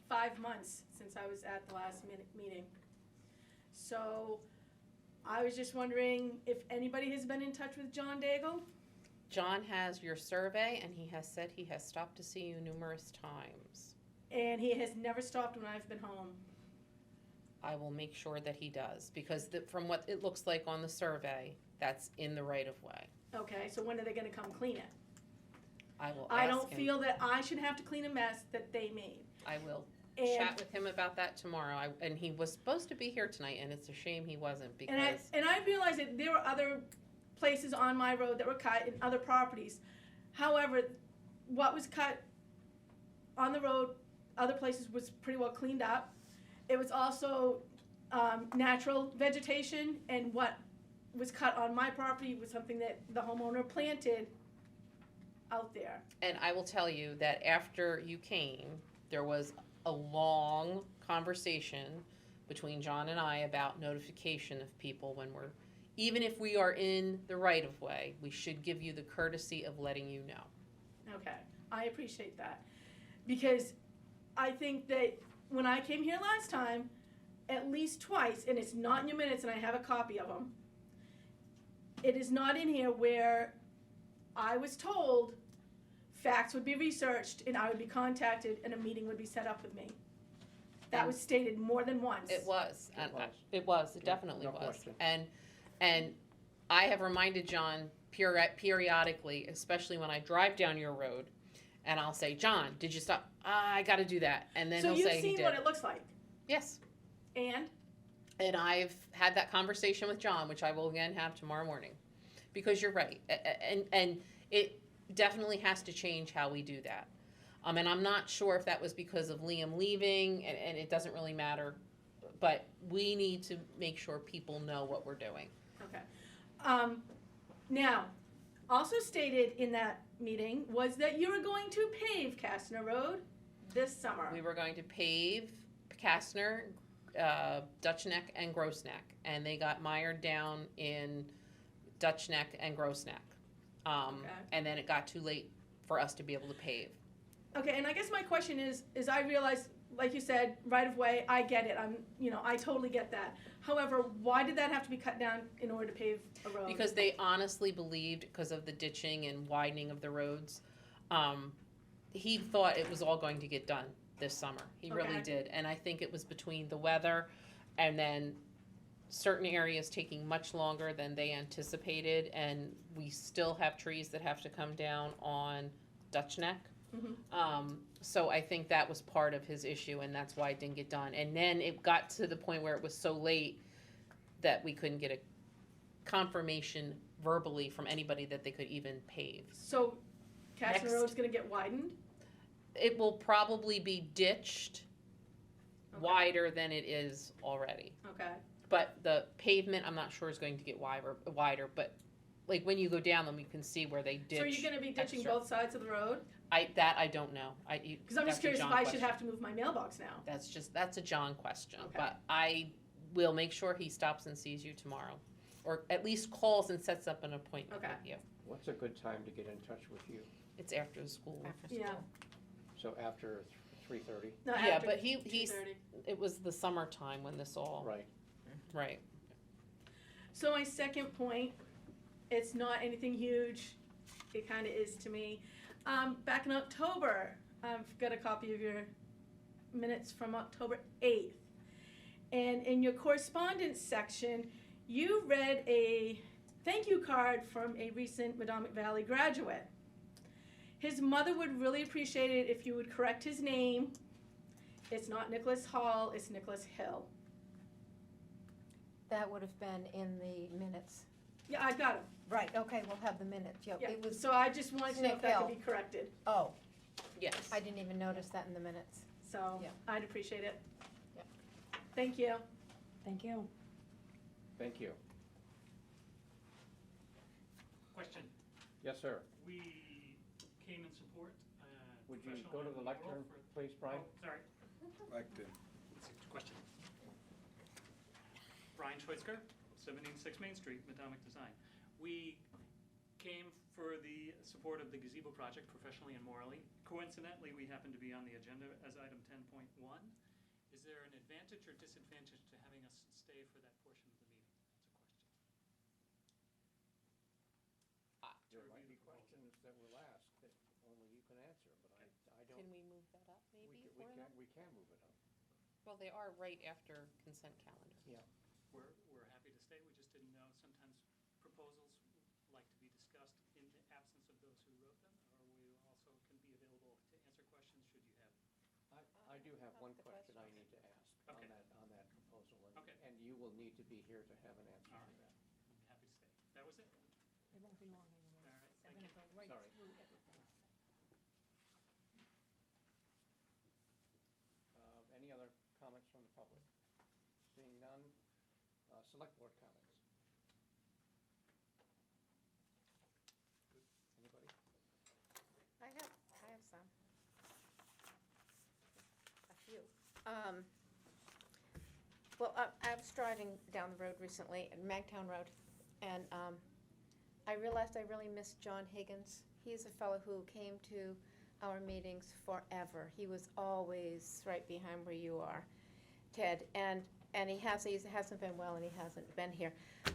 5 months since I was at the last meeting. So I was just wondering if anybody has been in touch with John Daigle? John has your survey, and he has said he has stopped to see you numerous times. And he has never stopped when I've been home. I will make sure that he does, because from what it looks like on the survey, that's in the right of way. Okay, so when are they gonna come clean it? I will I ask don't him. feel that I should have to clean a mess that they made. I will And, chat with him about that tomorrow. And he was supposed to be here tonight, and it's a shame he wasn't, because and I realized that there were other places on my road that were cut in other properties. However, what was cut on the road, other places was pretty well cleaned up. It was also natural vegetation, and what was cut on my property was something that the homeowner planted out there. And I will tell you that after you came, there was a long conversation between John and I about notification of people when even if we are in the right of way, we should give you the courtesy of letting you know. Okay, I appreciate that. Because I think that when I came here last time, at least twice, and it's not in your minutes, and I have a copy of them, it is not in here where I was told facts would be researched and I would be contacted and a meeting would be set up with me. That was stated more than once. It was. It Yeah, definitely no was. question. And I have reminded John periodically, especially when I drive down your road, and I'll say, John, did you stop? I gotta do that. And then So he'll you've say he seen did. what it looks like, Yes. and And I've had that conversation with John, which I will again have tomorrow morning. Because you're right. And it definitely has to change how we do that. And I'm not sure if that was because of Liam leaving, and it doesn't really matter. But we need to make sure people know what we're doing. okay. Now, also stated in that meeting was that you were going to pave Castner Road this summer. We were going to pave Kastner, Dutch Neck and Gross Neck, and they got mired down in Dutch Neck and Gross Neck. Okay. And then it got too late for us to be able to pave. Okay, and I guess my question is I realize, like you said, right of way, I get it, I totally get that. However, why did that have to be cut down in order to pave a road? Because they honestly believed, because of the ditching and widening of the roads, he thought it was all going to get done this summer. He really Okay. did. And I think it was between the weather and then certain areas taking much longer than they anticipated. And we still have trees that have to come down on Dutch Neck. Mhm. So I think that was part of his issue, and that's why it didn't get done. And then it got to the point where it was so late that we couldn't get a confirmation verbally from anybody that they could even pave. So, Casson Next. Road's gonna get widened? It will probably be ditched Okay. wider than it is already. Okay, But the pavement, I'm not sure is going to get wider, but like when you go down them, you can see where they ditch. so are you gonna be ditching extra. both sides of the road? I don't know. Cause I'm just curious if I should have to move my mailbox now. That's a John question, Okay. but I will make sure he stops and sees you tomorrow. Or at least calls and sets up an appointment Okay. with you. What's a good time to get in touch with you? It's after the school. After Yeah. school. So after 3:30? No, Yeah, after but he's, 2:30. it was the summertime when this all, Right. right. So my second point, it's not anything huge, it kinda is to me. Back in October, I've got a copy of your minutes from October 8th. And in your correspondence section, you read a thank you card from a recent Madomic Valley graduate. His mother would really appreciate it if you would correct his name. It's not Nicholas Hall, it's Nicholas Hill. That would have been in the minutes. Yeah, I've got him. Right, okay, we'll have the minutes. Yeah, Yeah, it was, so I just wanted to know if Nick that could Hill. be corrected. oh, Yes. I didn't even notice that in the minutes. So Yeah. I'd appreciate it. Yep. Thank you. Thank you. Thank you. Question, Yes, sir. we came in support, Would you professional go to and the moral lectern, for- please, Brian? Oh, sorry. Like to, Question. Brian Schweitzker, 76 Main Street, Madomic Design. We came for the support of the gazebo project professionally and morally. Coincidentally, we happen to be on the agenda as item 10.1. Is there an advantage or disadvantage to having us stay for that portion of the meeting? That's a question. There might be questions that will ask that only you can answer, but I don't. Can we move that up maybe for them? We can move it up. Well, they are right after consent calendar. Yeah. We're happy to stay, we just didn't know, sometimes proposals like to be discussed in the absence of those who wrote them, or we also can be available to answer questions should you have. I do have one question I need to ask Okay. on that proposal, Okay. and you will need to be here to have an answer All to right. that. I'm happy to stay. That was it? It won't be long anyway. All right, They're thank gonna you. go right Sorry. through everything. Any other comments from the public? Seeing none, select board comments. Anybody? I have some. A few. Well, I was driving down the road recently, Magtown Road, and I realized I really missed John Higgins. He's a fellow who came to our meetings forever. He was always right behind where you are, Ted, and he hasn't been well, and he hasn't been here.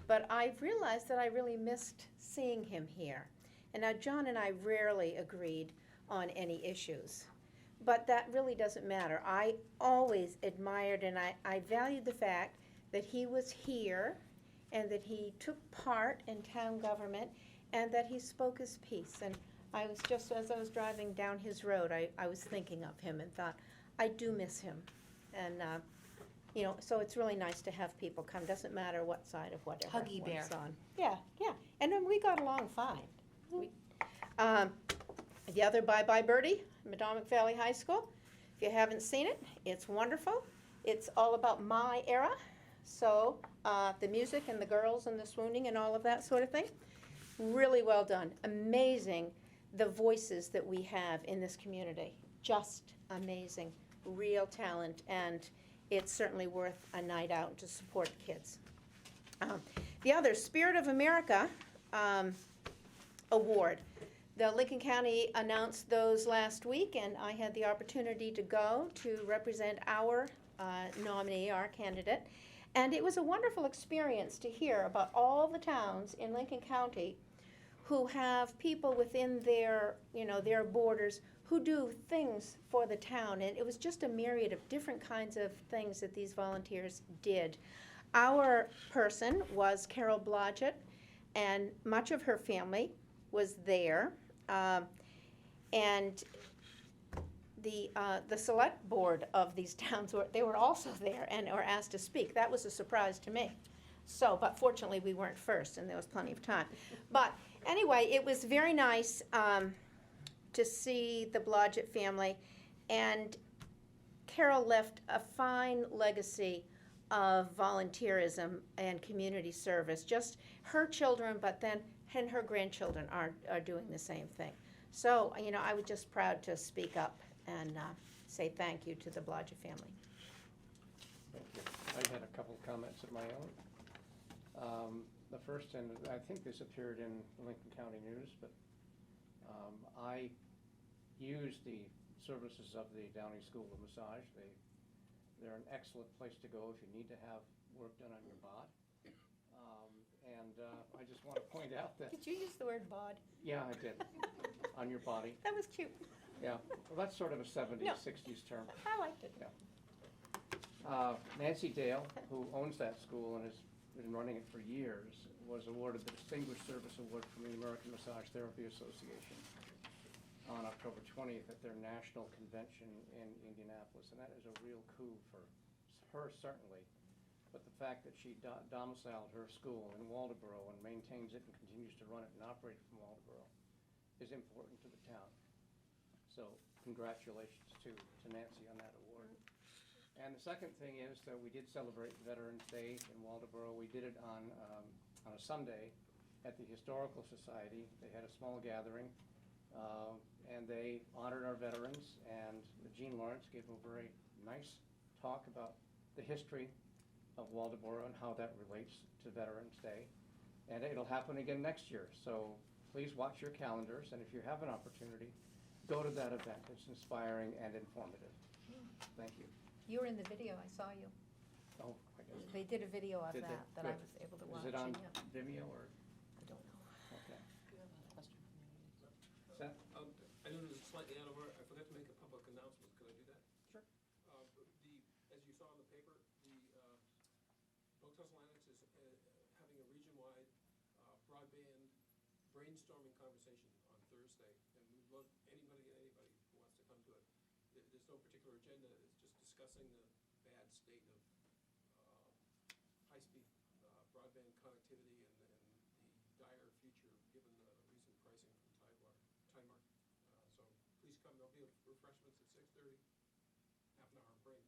But I've realized that I really missed seeing him here. And now John and I rarely agreed on any issues. But that really doesn't matter. I always admired and I valued the fact that he was here and that he took part in town government and that he spoke his piece. And I was just, as I was driving down his road, I was thinking of him and thought, I do miss him. And, so it's really nice to have people come. Doesn't matter what side of whatever Huggy bear. one's on. Yeah. And then we got along fine. The other Bye Bye Birdie, Madomic Valley High School. If you haven't seen it, it's wonderful. It's all about my era. So the music and the girls and the swooning and all of that sort of thing. Really well done. Amazing the voices that we have in this community. Just amazing. Real talent. And it's certainly worth a night out to support kids. The other, Spirit of America Award. The Lincoln County announced those last week, and I had the opportunity to go to represent our nominee, our candidate. And it was a wonderful experience to hear about all the towns in Lincoln County who have people within their, their borders who do things for the town. And it was just a myriad of different kinds of things that these volunteers did. Our person was Carol Blodgett, and much of her family was there. And the select board of these towns, they were also there and were asked to speak. That was a surprise to me. So, but fortunately we weren't first and there was plenty of time. But anyway, it was very nice to see the Blodgett family, and Carol left a fine legacy of volunteerism and community service. Just her children, but then and her grandchildren are doing the same thing. So, I was just proud to speak up and say thank you to the Blodgett family. Thank you. I had a couple comments of my own. The first, and I think this appeared in Lincoln County News, but I use the services of the Downey School of Massage. They're an excellent place to go if you need to have work done on your bod. And I just want to point out that... Did you use the word bod? Yeah, I did. On your body. That was cute. Yeah. Well, that's sort of a 70s, No. 60s term. I liked it. Yeah. Nancy Dale, who owns that school and has been running it for years, was awarded the Distinguished Service Award from the American Massage Therapy Association on October 20th at their national convention in Indianapolis. And that is a real coup for her, certainly. But the fact that she domiciled her school in Waldoboro and maintains it and continues to run it and operate from Waldoboro is important to the town. So congratulations to Nancy on that award. And the second thing is that we did celebrate Veterans Day in Waldoboro. We did it on a Sunday at the Historical Society. They had a small gathering, and they honored our veterans. And Jean Lawrence gave a very nice talk about the history of Waldoboro and how that relates to Veterans Day. And it'll happen again next year. So please watch your calendars, and if you have an opportunity, go to that event. It's inspiring and informative. Thank you. You were in the video, I saw you. Oh, I guess. They did a video of Did they? that I Good. was able to watch. Is it on yeah. Vimeo or? I don't know. Okay. Do you have a question from the audience? Seth? I know this is slightly out of order. I forgot to make a public announcement. Could I do that? Sure. As you saw in the paper, the Boathouse Lennox is having a region-wide broadband brainstorming conversation on Thursday, and we'd love anybody who wants to come to it. There's no particular agenda. It's just discussing the bad state of high-speed broadband connectivity and the dire future given the recent pricing from Tidemark. So please come. There'll be refreshments at 6:30, half an hour break,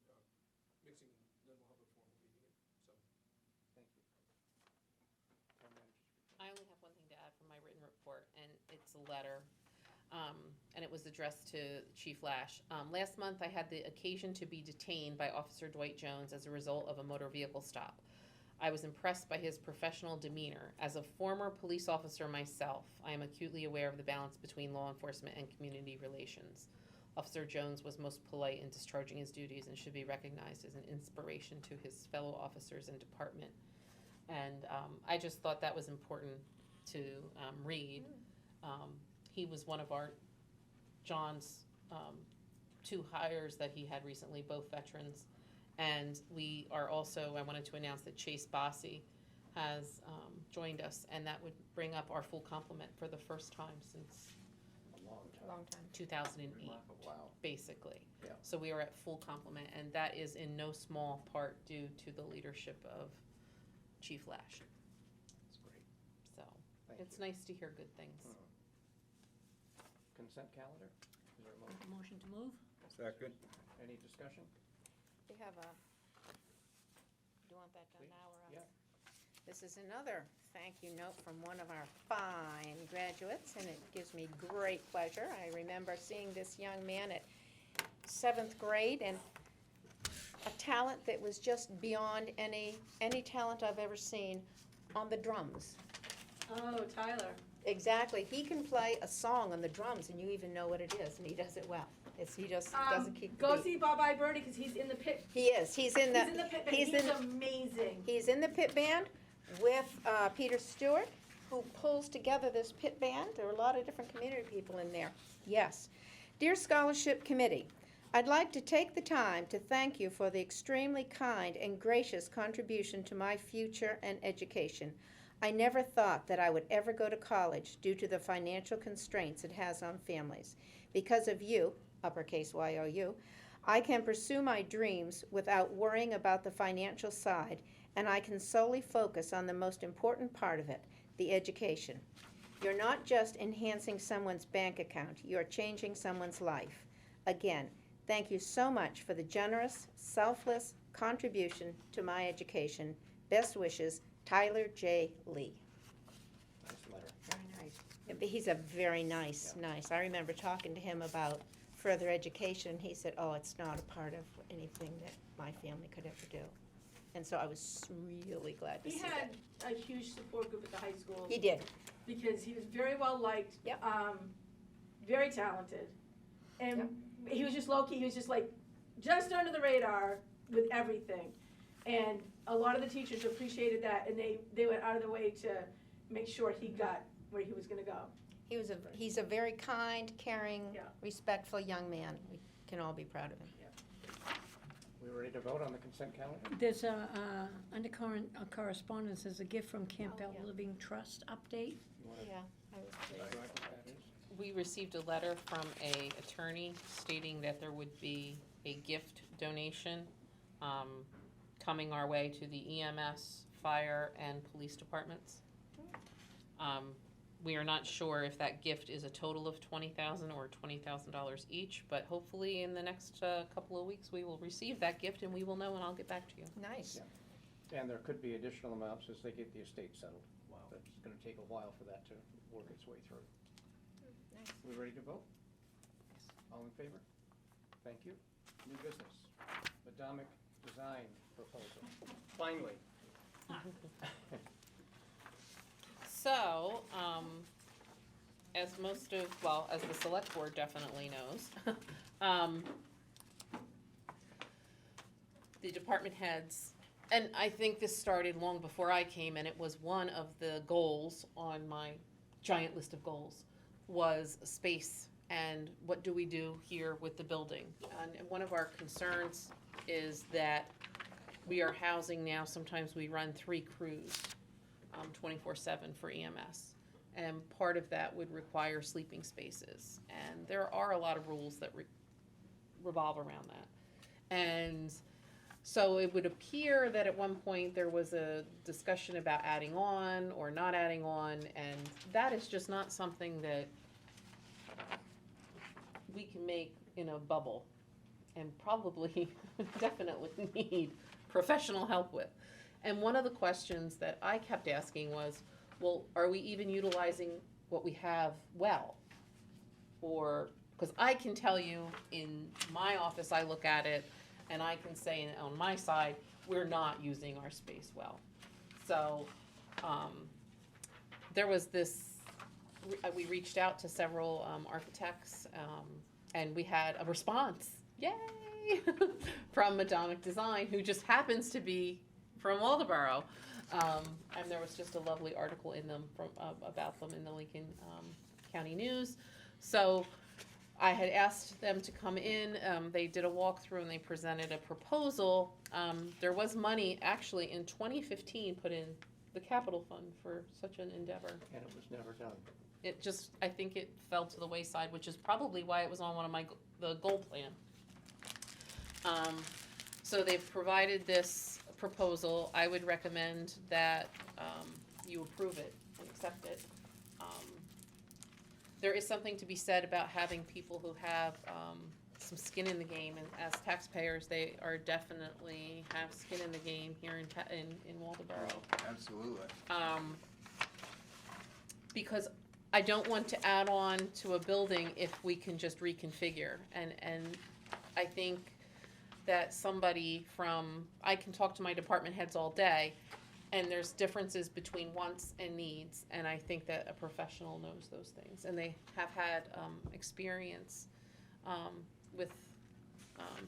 mixing, and then we'll have a formal meeting. So Thank you. Town manager's report. I only have one thing to add from my written report, and it's a letter, and it was addressed to Chief Lash. Last month, I had the occasion to be detained by Officer Dwight Jones as a result of a motor vehicle stop. I was impressed by his professional demeanor. As a former police officer myself, I am acutely aware of the balance between law enforcement and community relations. Officer Jones was most polite in discharging his duties and should be recognized as an inspiration to his fellow officers and department. And I just thought that was important to read. He was one of John's two hires that he had recently, both veterans. And we are also, I wanted to announce that Chase Bossy has joined us, and that would bring up our full complement for the first time since A long time. Long time. 2008, Wow. basically. Yeah. So we are at full complement, and that is in no small part due to the leadership of Chief Lash. That's great. So Thank it's you. nice to hear good things. Consent calendar? Is there a motion? Motion to move? Second. Any discussion? We have do you want that done Please. now or Yeah. else? This is another thank you note from one of our fine graduates, and it gives me great pleasure. I remember seeing this young man at 7th grade and talent that was just beyond any talent I've ever seen on the drums. Oh, Tyler. Exactly. He can play a song on the drums and you even know what it is, and he does it well. He just doesn't keep the Go beat. see Bye Bye Birdie, because he's in the pit. He is. He's in the. He's in the pit band. he's He's in- amazing. He's in the pit band with Peter Stewart, who pulls together this pit band. There are a lot of different community people in there. Yes. Dear Scholarship Committee, I'd like to take the time to thank you for the extremely kind and gracious contribution to my future and education. I never thought that I would ever go to college due to the financial constraints it has on families. Because of you, uppercase Y-O-U, I can pursue my dreams without worrying about the financial side, and I can solely focus on the most important part of it, the education. You're not just enhancing someone's bank account, you're changing someone's life. Again, thank you so much for the generous, selfless contribution to my education. Best wishes, Tyler J. Lee. Nice letter. Very nice. He's a very nice. I remember talking to him about further education. He said, oh, it's not a part of anything that my family could ever do. And so I was really glad to He see had that. a huge support group at the high school. He did. Because he was very well liked. Yep. Very talented. And he was just low-key, he was just like, just under the radar with everything. And a lot of the teachers appreciated that, and they went out of their way to make sure he got where he was gonna go. He's a very kind, caring, Yeah. respectful young man. We can all be proud of him. We ready to vote on the consent calendar? There's under current correspondence, there's a gift from Campbell yeah. Living Trust update. You wanna Yeah, I was describe pleased. what that is? We received a letter from a attorney stating that there would be a gift donation coming our way to the EMS, fire, and police departments. We are not sure if that gift is a total of $20,000 or $20,000 each, but hopefully in the next couple of weeks, we will receive that gift and we will know, and I'll get back to you. Nice. Yeah. And there could be additional amounts as they get the estate settled. Wow. But it's gonna take a while for that to work its way through. Nice. We ready to vote? All in favor? Thank you. New business, Madamic design proposal. Finally. So, as as the select board definitely knows, the department heads, and I think this started long before I came, and it was one of the goals on my giant list of goals, was space and what do we do here with the building. And one of our concerns is that we are housing now, sometimes we run 3 crews, 24/7 for EMS. And part of that would require sleeping spaces. And there are a lot of rules that revolve around that. And so it would appear that at one point there was a discussion about adding on or not adding on, and that is just not something that we can make in a bubble, and probably definitely need professional help with. And one of the questions that I kept asking was, well, are we even utilizing what we have well? Or, because I can tell you in my office, I look at it and I can say on my side, we're not using our space well. So, there was this, we reached out to several architects, and we had a response, yay, from Madamic Design, who just happens to be from Waldoboro. And there was just a lovely article in them about them in the Lincoln County News. So I had asked them to come in. They did a walkthrough and they presented a proposal. There was money actually in 2015 put in the capital fund for such an endeavor. And it was never done. It just, I think it fell to the wayside, which is probably why it was on one of the goal plan. So they've provided this proposal. I would recommend that you approve it and accept it. There is something to be said about having people who have some skin in the game, and as taxpayers, they are definitely have skin in the game here in Waldoboro. Absolutely. Because I don't want to add on to a building if we can just reconfigure, and I think that somebody from, I can talk to my department heads all day, and there's differences between wants and needs, and I think that a professional knows those things, and they have had experience with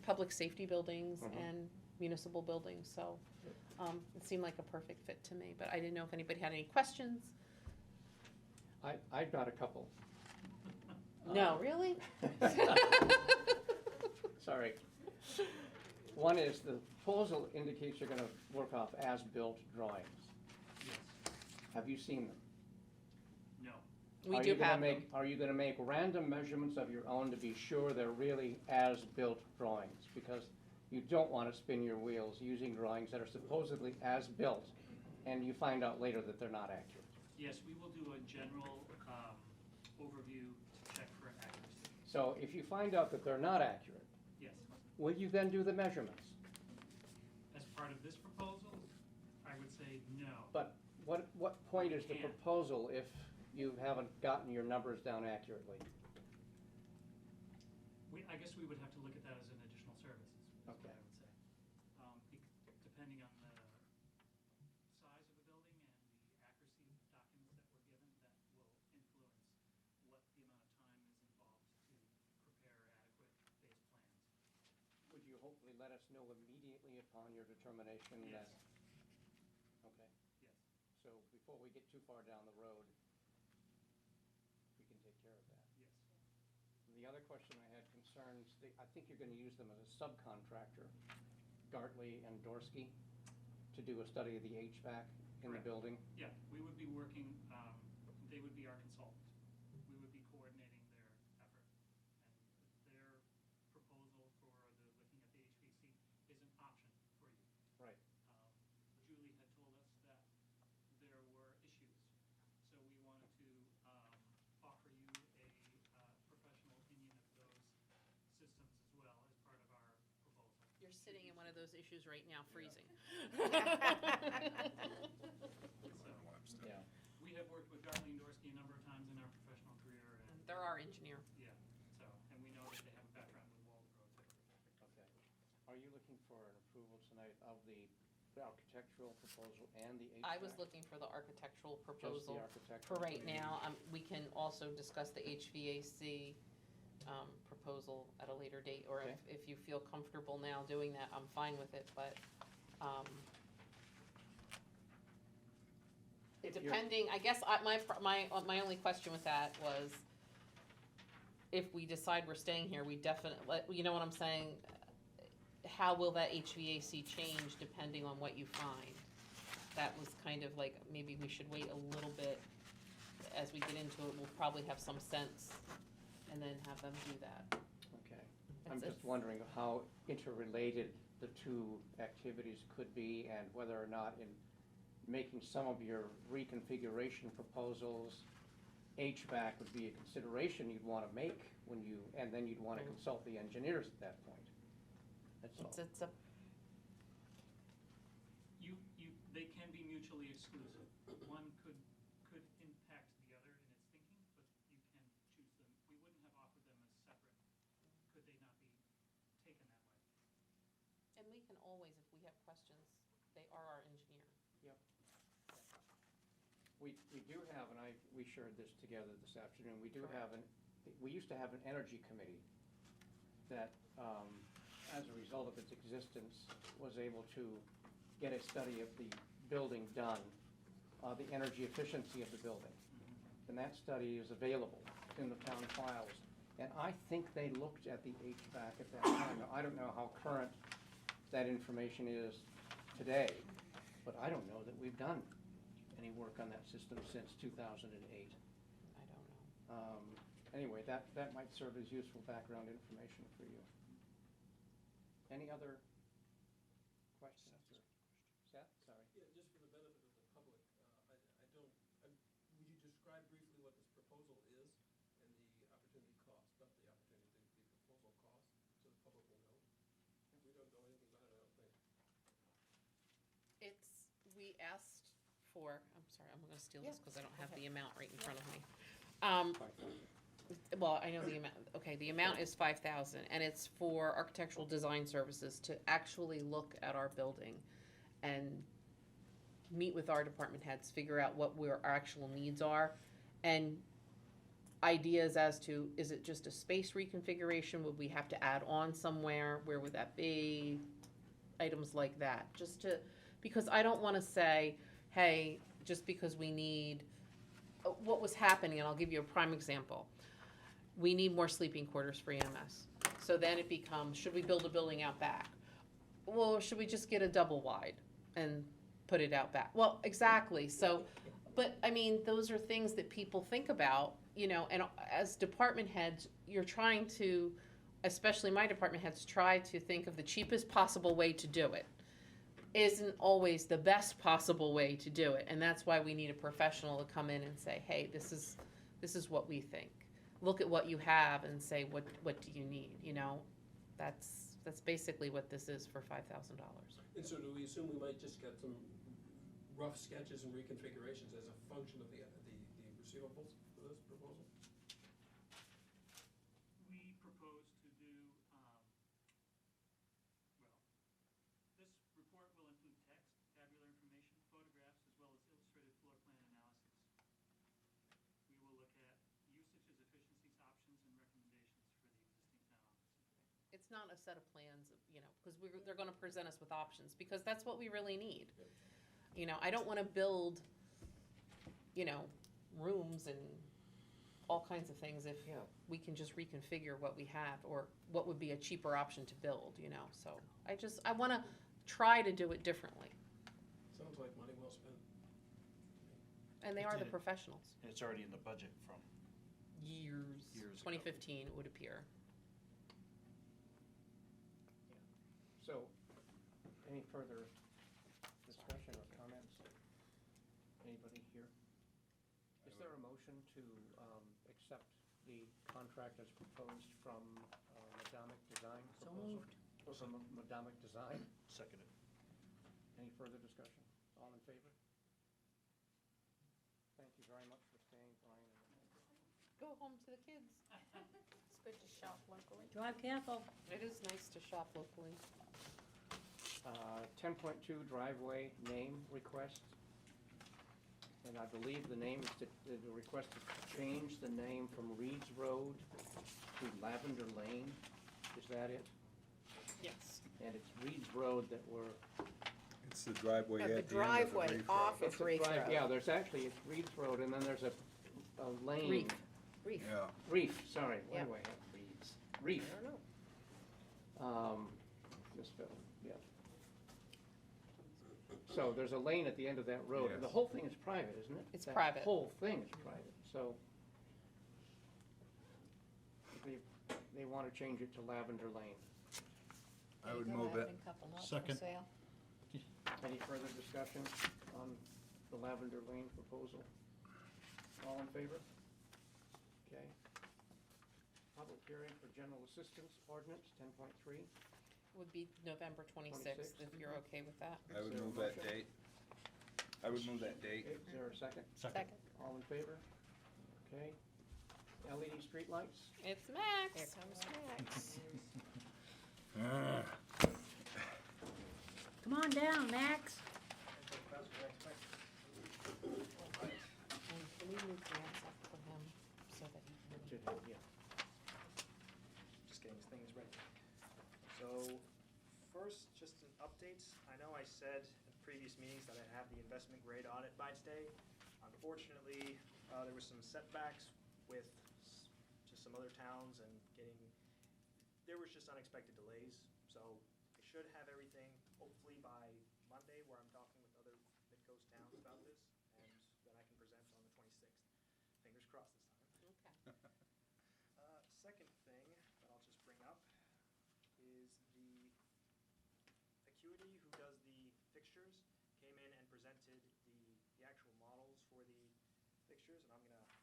public safety buildings Mhm. and municipal buildings, so it seemed like a perfect fit to me, but I didn't know if anybody had any questions. I've got a couple. No, really? Sorry. One is the proposal indicates you're gonna work off as-built drawings. Yes, Have you seen them? no. We Are do you gonna have them. Are you gonna make random measurements of your own to be sure they're really as-built drawings? Because you don't wanna spin your wheels using drawings that are supposedly as-built, and you find out later that they're not accurate. Yes, we will do a general overview to check for accuracy. So if you find out that they're not accurate, Yes. will you then do the measurements? As part of this proposal, I would say no. But what point is the Yeah. proposal if you haven't gotten your numbers down accurately? I guess we would have to look at that as an additional service, is what Okay. I would say. Depending on the size of the building and the accuracy of the documents that were given, that will influence what the amount of time is involved to prepare adequate base plans. Would you hopefully let us know immediately upon your determination Yes. that? Okay, Yes. so before we get too far down the road, we can take care of that. Yes. The other question I had concerns, I think you're gonna use them as a subcontractor, Gartley and Dorsey, to do a study of the HVAC in the Correct. building. Yeah, we would be working, they would be our consultant. We would be coordinating their effort. And their proposal for the, looking at the HVAC is an option for you. Right. Julie had told us that there were issues, so we wanted to offer you a professional opinion of those systems as well as part of our proposal. You're sitting in one of those issues right now, freezing. So, Yeah. we have worked with Darlene Dorsey a number of times in our professional career, and They're our engineer. yeah, so, and we know that they have a background with Waldeboro too. Okay. Are you looking for an approval tonight of the architectural proposal and the HVAC? I was looking for the architectural Just the proposal. architectural? For right now, we can also discuss the HVAC proposal at a later date, or Okay. if you feel comfortable now doing that, I'm fine with it, but If you're- depending, I guess, my only question with that was, if we decide we're staying here, we definitely, you know what I'm saying? How will that HVAC change depending on what you find? That was kind of like, maybe we should wait a little bit. As we get into it, we'll probably have some sense, and then have them do that. Okay. I'm It's- just wondering how interrelated the two activities could be, and whether or not in making some of your reconfiguration proposals, HVAC would be a consideration you'd want to make when you, and then you'd want to consult the engineers at that point. That's all. It's a, They can be mutually exclusive. One could impact the other in its thinking, but you can choose them. We wouldn't have offered them as separate, could they not be taken that way. and we can always, if we have questions, they are our engineer. We do have, and we shared this together this afternoon, we do Correct. have we used to have an energy committee that, as a result of its existence, was able to get a study of the building done, the energy efficiency of the building. And that study is available in the town files. And I think they looked at the HVAC at that time. Now, I don't know how current that information is today, but I don't know that we've done any work on that system since 2008. I don't know. Anyway, that might serve as useful background information for you. Any other questions? Seth, sorry. Yeah, just for the benefit of the public, would you describe briefly what this proposal is and the opportunity cost, not the opportunity, the proposal cost, so the public will know? We don't know anything about it, I don't think. We asked for, I'm sorry, I'm gonna steal this Yeah, because I don't have okay. the amount right in front of me. Fine. well, I know the amount, okay, the amount is 5,000, and it's for architectural design services to actually look at our building and meet with our department heads, figure out what our actual needs are, and ideas as to, is it just a space reconfiguration? Would we have to add on somewhere? Where would that be? Items like that, just to, because I don't wanna say, hey, just because we need, what was happening, and I'll give you a prime example. We need more sleeping quarters for EMS. So then it becomes, should we build a building out back? Well, should we just get a double wide and put it out back? Well, exactly, so, but, I mean, those are things that people think about, you know, and as department heads, you're trying to, especially my department heads, try to think of the cheapest possible way to do it. Isn't always the best possible way to do it, and that's why we need a professional to come in and say, hey, this is what we think. Look at what you have and say, what do you need, you know? That's basically what this is for $5,000. And so do we assume we might just get some rough sketches and reconfigurations as a function of the receivables for this proposal? We propose to do, this report will include text, tabular information, photographs, as well as illustrated floor plan analysis. We will look at usages, efficiencies, options, and recommendations for the existing town office. It's not a set of plans, you know, because they're gonna present us with options, because that's what we really need. You know, I don't wanna build, you know, rooms and all kinds of things if we can just reconfigure what we have, or what would be a cheaper option to build, you know, so I wanna try to do it differently, Sounds like money well spent. and they are the professionals. It's already in the budget from Years ago. 2015, it would appear. So, any further discussion or comments? Anybody here? Is there a motion to accept the contract as proposed from Madamic Design? So proposal? moved. Or from Madamic Design? Seconded. Any further discussion? All in favor? Thank you very much for staying, Brian. Go home to the kids. It's good to shop locally. Drive careful. It is nice to shop locally. 10.2 driveway name request. And I believe the name is the request is to change the name from Reed's Road to Lavender Lane. Is that it? Yes. And it's Reed's Road that we're. It's the driveway The at the end of the driveway Reef off Road. of Reef Road. Yeah, there's actually, it's Reed's Road, and then there's a lane. Reef. Reef. Yeah. Reef, sorry, why Yeah. do I have Reed's? Reef. I don't know. Misspelled, yeah. So there's a lane at the end of that road, and the Yes. whole thing is private, isn't it? It's That private. whole thing is private, so they want to change it to Lavender Lane. I would move it. Second. Any further discussion on the Lavender Lane proposal? All in favor? Okay. Public hearing for general assistance ordinance, 10.3. Would be November 26th, if you're okay with that. I would Is there a move that motion? date. I would move that date. Is there a second? Second. All in favor? Okay. LED streetlights? It's Max. Here comes Max. Come on down, Max. Can we move Max up for him so that he can? Yeah. Just getting his things ready. So, first, just an update. I know I said at previous meetings that I have the investment grade audit by today. Unfortunately, there were some setbacks with just some other towns and there was just unexpected delays. So, I should have everything hopefully by Monday, where I'm talking with other mid-coast towns about this, and then I can present on the 26th. Fingers crossed this time. Okay. Second thing that I'll just bring up is the Acuity, who does the fixtures, came in and presented the actual models for the fixtures, and I'm gonna just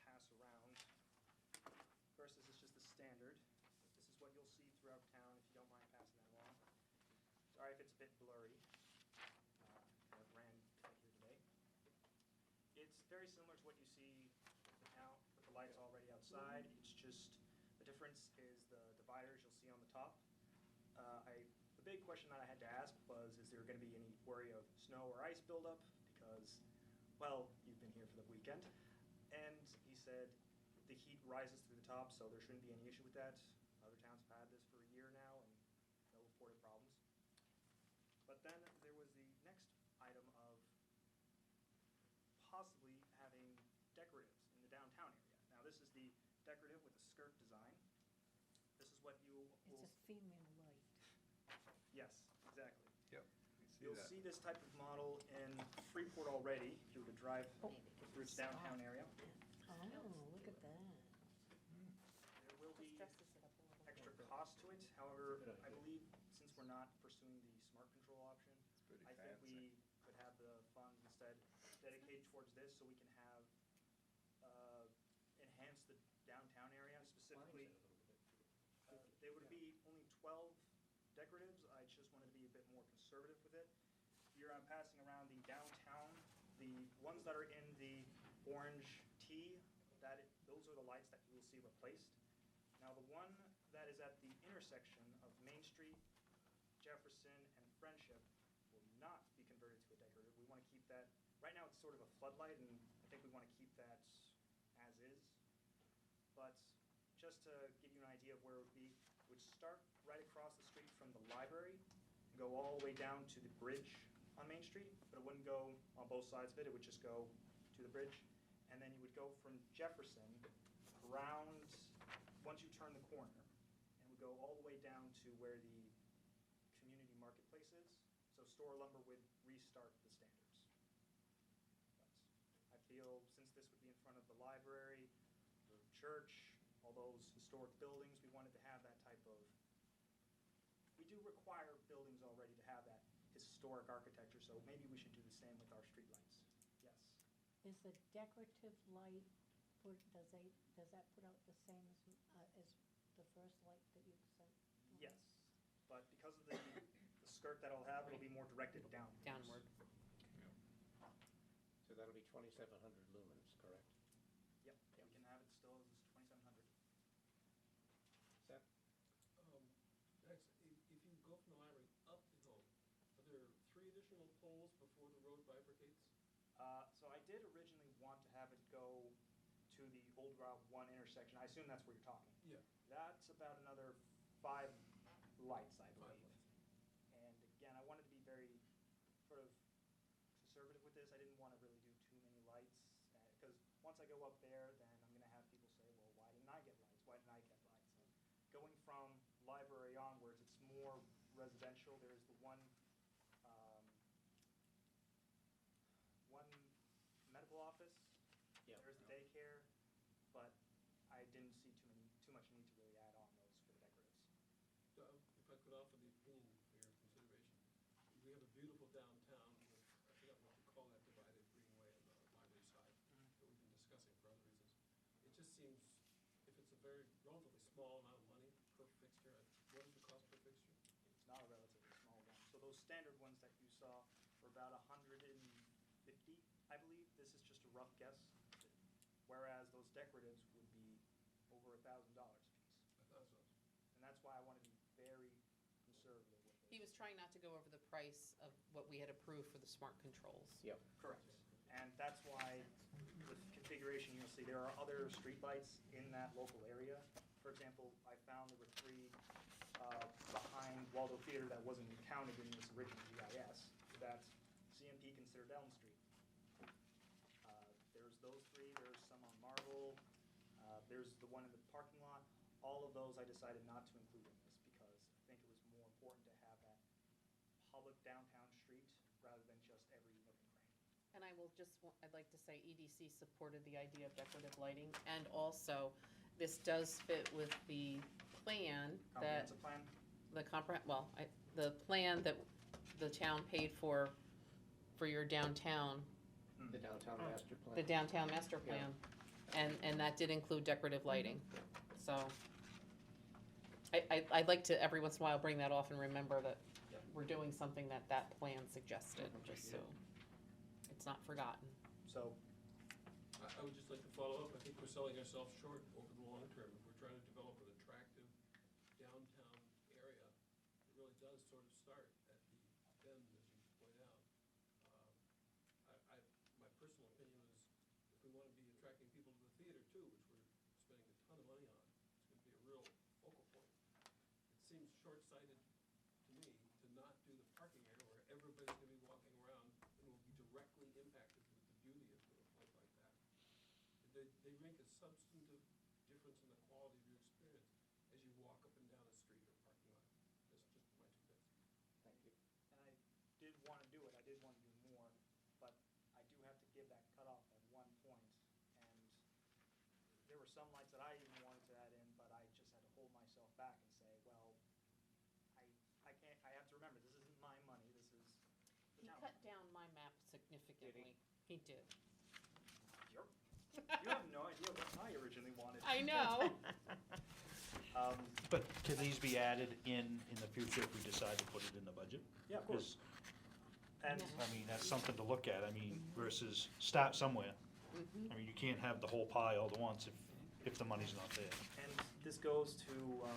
pass around. First, this is just the standard. This is what you'll see throughout town, if you don't mind passing that along. Sorry if it's a bit blurry. Kind of ran here today. It's very similar to what you see with the light is already outside. It's just, the difference is the dividers you'll see on the top. The big question that I had to ask was, is there going to be any worry of snow or ice buildup? Because, well, you've been here for the weekend. And he said the heat rises through the top, so there shouldn't be any issue with that. Other towns have had this for a year now, and no reported problems. But then there was the next item of possibly having decoratives in the downtown area. Now, this is the decorative with the skirt design. This is what you will... It's a female light. Yes, exactly. Yep, we You'll see this type of model in Freeport already, if you were to drive through its downtown area. Oh, look at that. There will be Just dresses it up a little bit. extra cost to it. However, Good I idea. believe since we're not pursuing the smart control option, It's pretty I think fancy. we could have the funds instead dedicated towards this so we can have, enhance the downtown area specifically. They would be only 12 decoratives. I just wanted to be a bit more conservative with it. Here I'm passing around the downtown, the ones that are in the orange T, those are the lights that you will see replaced. Now the one that is at the intersection of Main Street, Jefferson, and Friendship will not be converted to a decorative. We want to keep that, right now it's sort of a floodlight, and I think we want to keep that as is. But just to give you an idea of where it would start right across the street from the library, and go all the way down to the bridge on Main Street, but it wouldn't go on both sides of it, it would just go to the bridge. And then you would go from Jefferson around, once you turn the corner, and would go all the way down to where the community marketplace is. So Store Lumber would restart the standards. But I feel since this would be in front of the library, the church, all those historic buildings, we wanted to have that type of, we do require buildings already to have that historic architecture, so maybe we should do the same with our streetlights. Yes. Is the decorative light, does that put out the same as the first light that you sent? Yes, but because of the skirt that it'll have, it'll be more directed downwards. Downward. So that'll be 2,700 lumens, correct? Yep, we can have it still as 2,700. Seth? Next, if you go from the library up the hill, are there 3 additional poles before the road bifurcates? So I did originally want to have it go to the old Route 1 intersection. I assume that's where you're talking. Yeah. That's about another 5 lights, I 5 believe. lights. And again, I wanted to be very sort of conservative with this. I didn't want to really do too many lights, because once I go up there, then I'm going to have people say, well, why didn't I get lights? Why didn't I get lights? And going from library onwards, it's more residential. There's the one medical office. Yeah. There's the daycare, but I didn't see too much need to really add on those for the decoratives. If I could offer the opinion for your consideration, we have a beautiful downtown with, I forgot what you call that divided greenway on the library side that we've been discussing for other reasons. It just seems, if it's a very relatively small amount of money per fixture, what is the cost per fixture? It's not a relatively small one. So those standard ones that you saw were about 150, I believe. This is just a rough guess. Whereas those decoratives would be over $1,000 a piece. And that's why I want to be very conservative with it. He was trying not to go over the price of what we had approved for the smart controls. Yep. Correct. And that's why the configuration, you'll see, there are other streetlights in that local area. For example, I found there were 3 behind Waldo Theater that wasn't counted in this original GIS. That's CMP considered Elm Street. There's those 3, there's some on Marble, there's the one in the parking lot. All of those I decided not to include in this because I think it was more important to have that public downtown street rather than just every nook and cranny. And I will just, I'd like to say EDC supported the idea of decorative lighting, and also, this does fit with the plan that, Comprehensive plan? the plan that the town paid for your downtown, The downtown master plan. the downtown master Yeah. plan. And that did include decorative lighting, so. I'd like to, every once in a while, bring that off and remember that Yep. we're doing something that plan suggested, just so it's not forgotten. So I would just like to follow up. I think we're selling ourselves short over the long term. If we're trying to develop an attractive downtown area, it really does sort of start at the bend, as you point out. My personal opinion is if we want to be attracting people to the theater too, which we're spending a ton of money on, it's going to be a real focal point. It seems short-sighted to me to not do the parking area where everybody's going to be walking around and will be directly impacted with the beauty of a place like that. They make a substantive difference in the quality of your experience as you walk up and down a street or parking lot. That's just my 2 cents. Thank you. And I did want to do it, I did want to do more, but I do have to give that cutoff at one point. And there were some lights that I even wanted to add in, but I just had to hold myself back and say, well, I can't, I have to remember, this isn't my money, this is the He town. cut down my map significantly. He did. You have no idea what I originally wanted. I know. But can these be added in the future if we decide to put it in the budget? Yeah, of course. 'Cause, And I mean, that's something to look at, I mean, versus start somewhere. Mhm. I mean, you can't have the whole pie all at once if the money's not there. And this goes to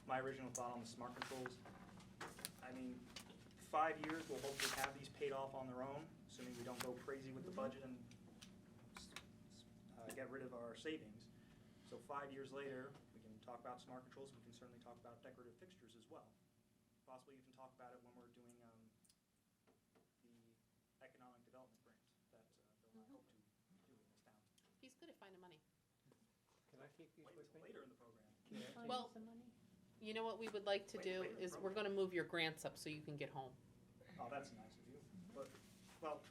my original thought on the smart controls. I mean, 5 years, we'll hopefully have these paid off on their own, assuming we don't go crazy with the budget and get rid of our savings. So 5 years later, we can talk about smart controls, we can certainly talk about decorative fixtures as well. Possibly even talk about it when we're doing the economic development grant that Bill and I hope to do in this town. He's good at finding money. Can I keep these Wait with until me? later in the program. Well, you know what we would like to Wait, do wait, is bro. we're gonna move your grants up so you can get home. Oh, that's nice of you. But, well,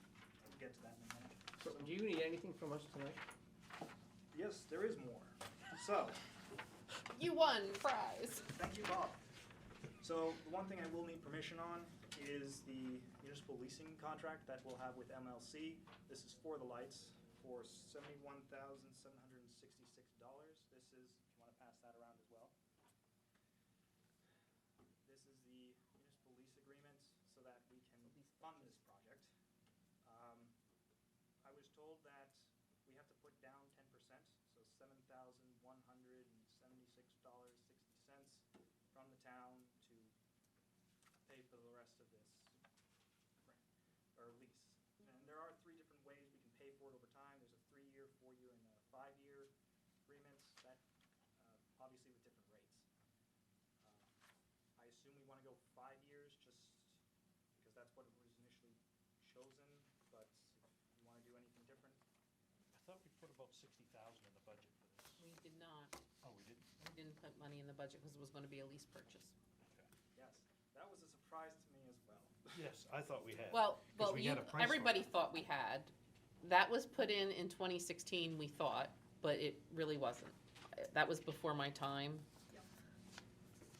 we'll get to that in a minute. So, do you need anything from us tonight? Yes, there is more. So, You won, prize. thank you, Bob. So, the one thing I will need permission on is the municipal leasing contract that we'll have with MLC. This is for the lights for $71,766. This is, if you want to pass that around as well. This is the municipal lease agreement so that we can fund this project. I was told that we have to put down 10%, so $7,176.60 from the town to pay for the rest of this grant, or lease. And there are 3 different ways we can pay for it over time. There's a 3-year, 4-year, and a 5-year agreements that, obviously with different rates. I assume we want to go 5 years just because that's what was initially chosen, but if you want to do anything different, I thought we put about 60,000 in the budget for this. We did not. Oh, we didn't? We didn't put money in the budget because it was gonna be a lease purchase. yes, that was a surprise to me as well. Yes, I thought we had. Well, 'Cause well, we you, had a price on everybody it. thought we had. That was put in 2016, we thought, but it really wasn't. That was before my time.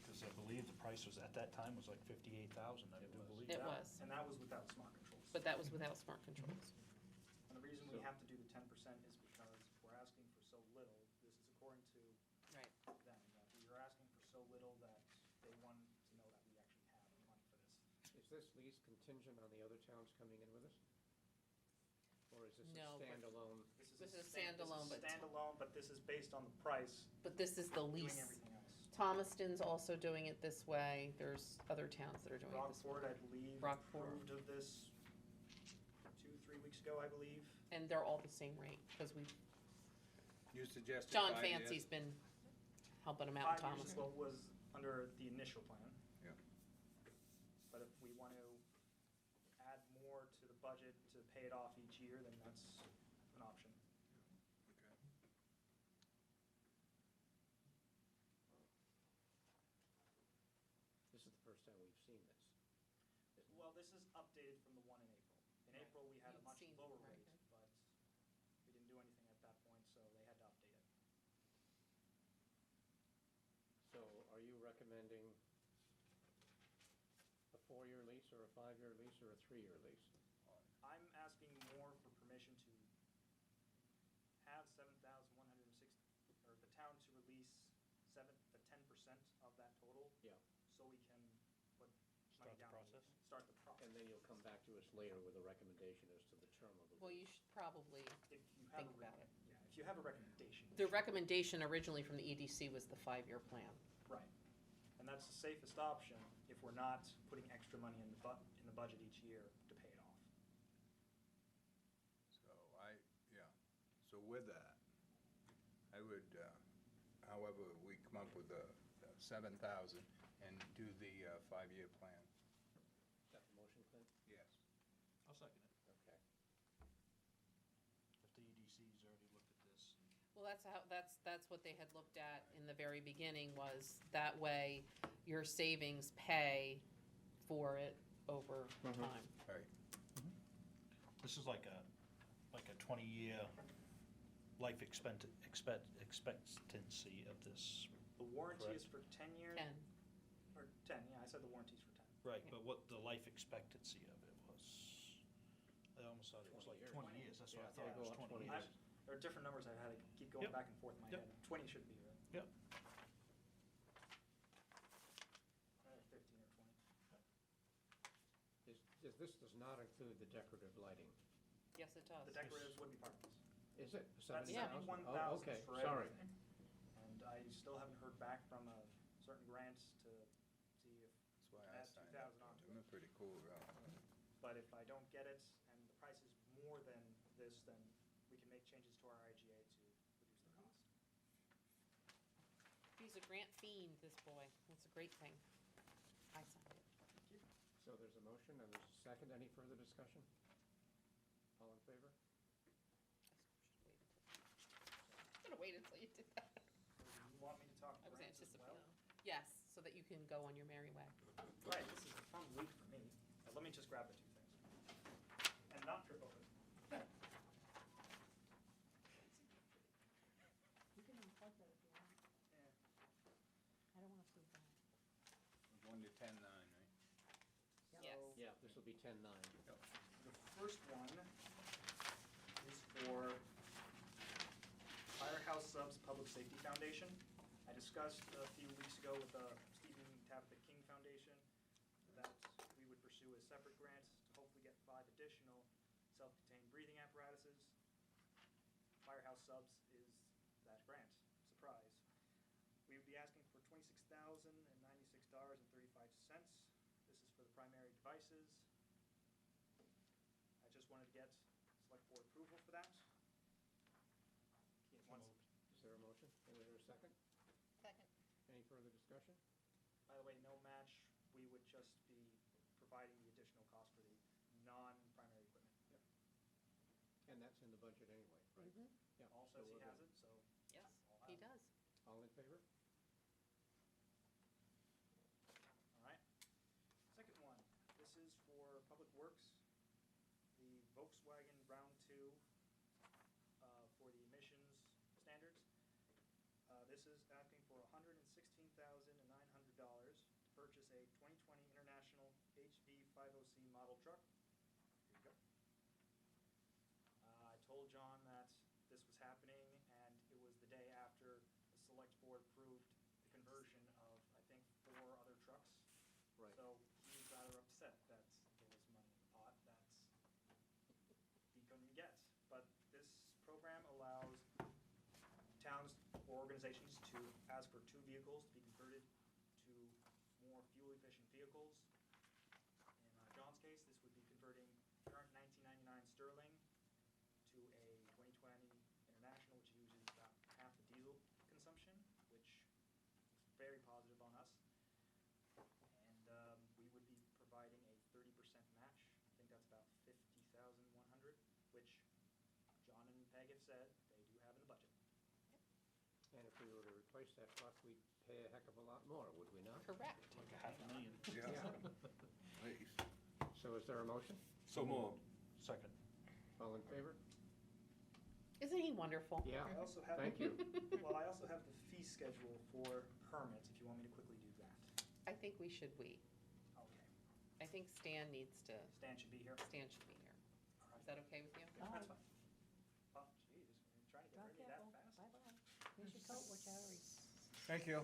Because I believe the price was, at that time, was like 58,000, I do believe. It That- was. And that was without smart controls. But that was without smart controls. And the reason we have to do the 10% is because we're asking for so little. This is according to Right. them, that we are asking for so little that they want to know that we actually have the money for this. Is this lease contingent on the other towns coming in with us? Or is this a No, but- standalone? This is standalone, but- Standalone, but this is based on the price, But this is the doing lease. everything else. Thomaston's also doing it this way. There's other towns that are doing it this way. Rockport, I believe, Rockport. approved of this 2-3 weeks ago, I believe. And they're all the same rate, because we, You suggested John 5 years? Fancy's been helping them out in 5 years ago Thomaston. was under the initial plan. Yep. But if we want to add more to the budget to pay it off each year, then that's an option. Okay. This is the first time we've seen this. Well, this is updated from the one in April. In Right. April, we had a You'd much seen it, lower right, rate, but we didn't do anything at that point, so they had to update it. So are you recommending a 4-year lease or a 5-year lease or a 3-year lease? I'm asking more for permission to have 7,160, or the town to release the 10% of that total. Yeah. So we can put money Start the down. process? Start the process. And then you'll come back to us later with a recommendation as to the term of the Well, lease. you should probably If you have think about it. Yeah, if you have a recommendation. The recommendation originally from the EDC was the 5-year plan. Right. And that's the safest option if we're not putting extra money in the budget each year to pay it off. So with that, I would, however, we come up with the 7,000 and do the 5-year plan. Is that the motion, Clint? Yes. I'll second it. Okay. If the EDC's already looked at this. Well, that's what they had looked at in the very beginning, was that way your savings pay for it over Mhm. time. Right. This is like a 20-year life expectancy of this. The warranty Correct. is for 10 years? 10. Or 10, yeah, I said the warranty's for 10. Right, Yeah. but what the life expectancy of it was, I almost thought it was like 20 20 years, that's what I Yeah, thought, it they was go up 20 20 years. There are different numbers I've had to keep going Yep. back and forth in my Yep. head. 20 should be right. Yep. 15 or 20. This does not include the decorative lighting. Yes, it does. The decoratives would be part of this. Is it That's 70,000? 71,000 Oh, okay, for sorry. everything. And I still haven't heard back from a certain grant to see if, That's why I Add signed 2,000 up. onto Them are pretty cool, really. but if I don't get it and the price is more than this, then we can make changes to our IGA to reduce the cost. He's a grant fiend, this boy. That's a great thing. I signed it. So there's a motion and there's a second. Any further discussion? All in favor? I'm gonna wait until you did that. So do you want me to talk I was grants as well? anticipating. Yes, so that you can go on your merry way. Right, this is a fun week for me. Let me just grab the two things. And not trip over it. You can unplug that if you want. Yeah. I don't wanna see that. 1 to 10, 9, right? Yes. So, Yeah, this will be 10-9. the first one is for Firehouse Subs Public Safety Foundation. I discussed a few weeks ago with the Stephen Tabitha King Foundation that we would pursue a separate grant to hopefully get 5 additional self-contained breathing apparatuses. Firehouse Subs is that grant. Surprise. We would be asking for $26,096.35. This is for the primary devices. I just wanted to get select board approval for that. Once- Is there a motion? And is there a second? Second. Any further discussion? By the way, no match. We would just be providing the additional cost for the non-primary equipment. And that's in the budget anyway, right? Mhm. Yeah. All so says he we're has good. it, so. Yes, I'll have he it. does. All in favor? All right. Second one, this is for Public Works, the Volkswagen Round 2 for the emissions standards. This is asking for $116,900 to purchase a 2020 International HV50C model truck. Here you go. I told John that this was happening, and it was the day after the select board approved the conversion of, I think, 4 other trucks. Right. So he was rather upset that there was money in the pot that he couldn't get. But this program allows towns or organizations to ask for 2 vehicles to be converted to more fuel-efficient vehicles. In John's case, this would be converting current 1999 Sterling to a 2020 International, which uses about half the diesel consumption, which is very positive on us. And we would be providing a 30% match. I think that's about $50,100, which John and Peg have said they do have in the budget. And if we were to replace that truck, we'd pay a heck of a lot more, would we not? Correct. Like $500,000. Yeah. Please. So is there a motion? So moved. Second. All in favor? Isn't he wonderful? Yeah, I also have, thank you. well, I also have the fee schedule for permits, if you want me to quickly do that. I think we should wait. Okay. I think Stan needs to, Stan should be here. Stan should be here. All right. Is that okay with you? Yeah, that's fine. Oh, geez, you're trying to get Drive rid of me that careful. fast? Bye-bye. Here's your coat, watch out. Thank you.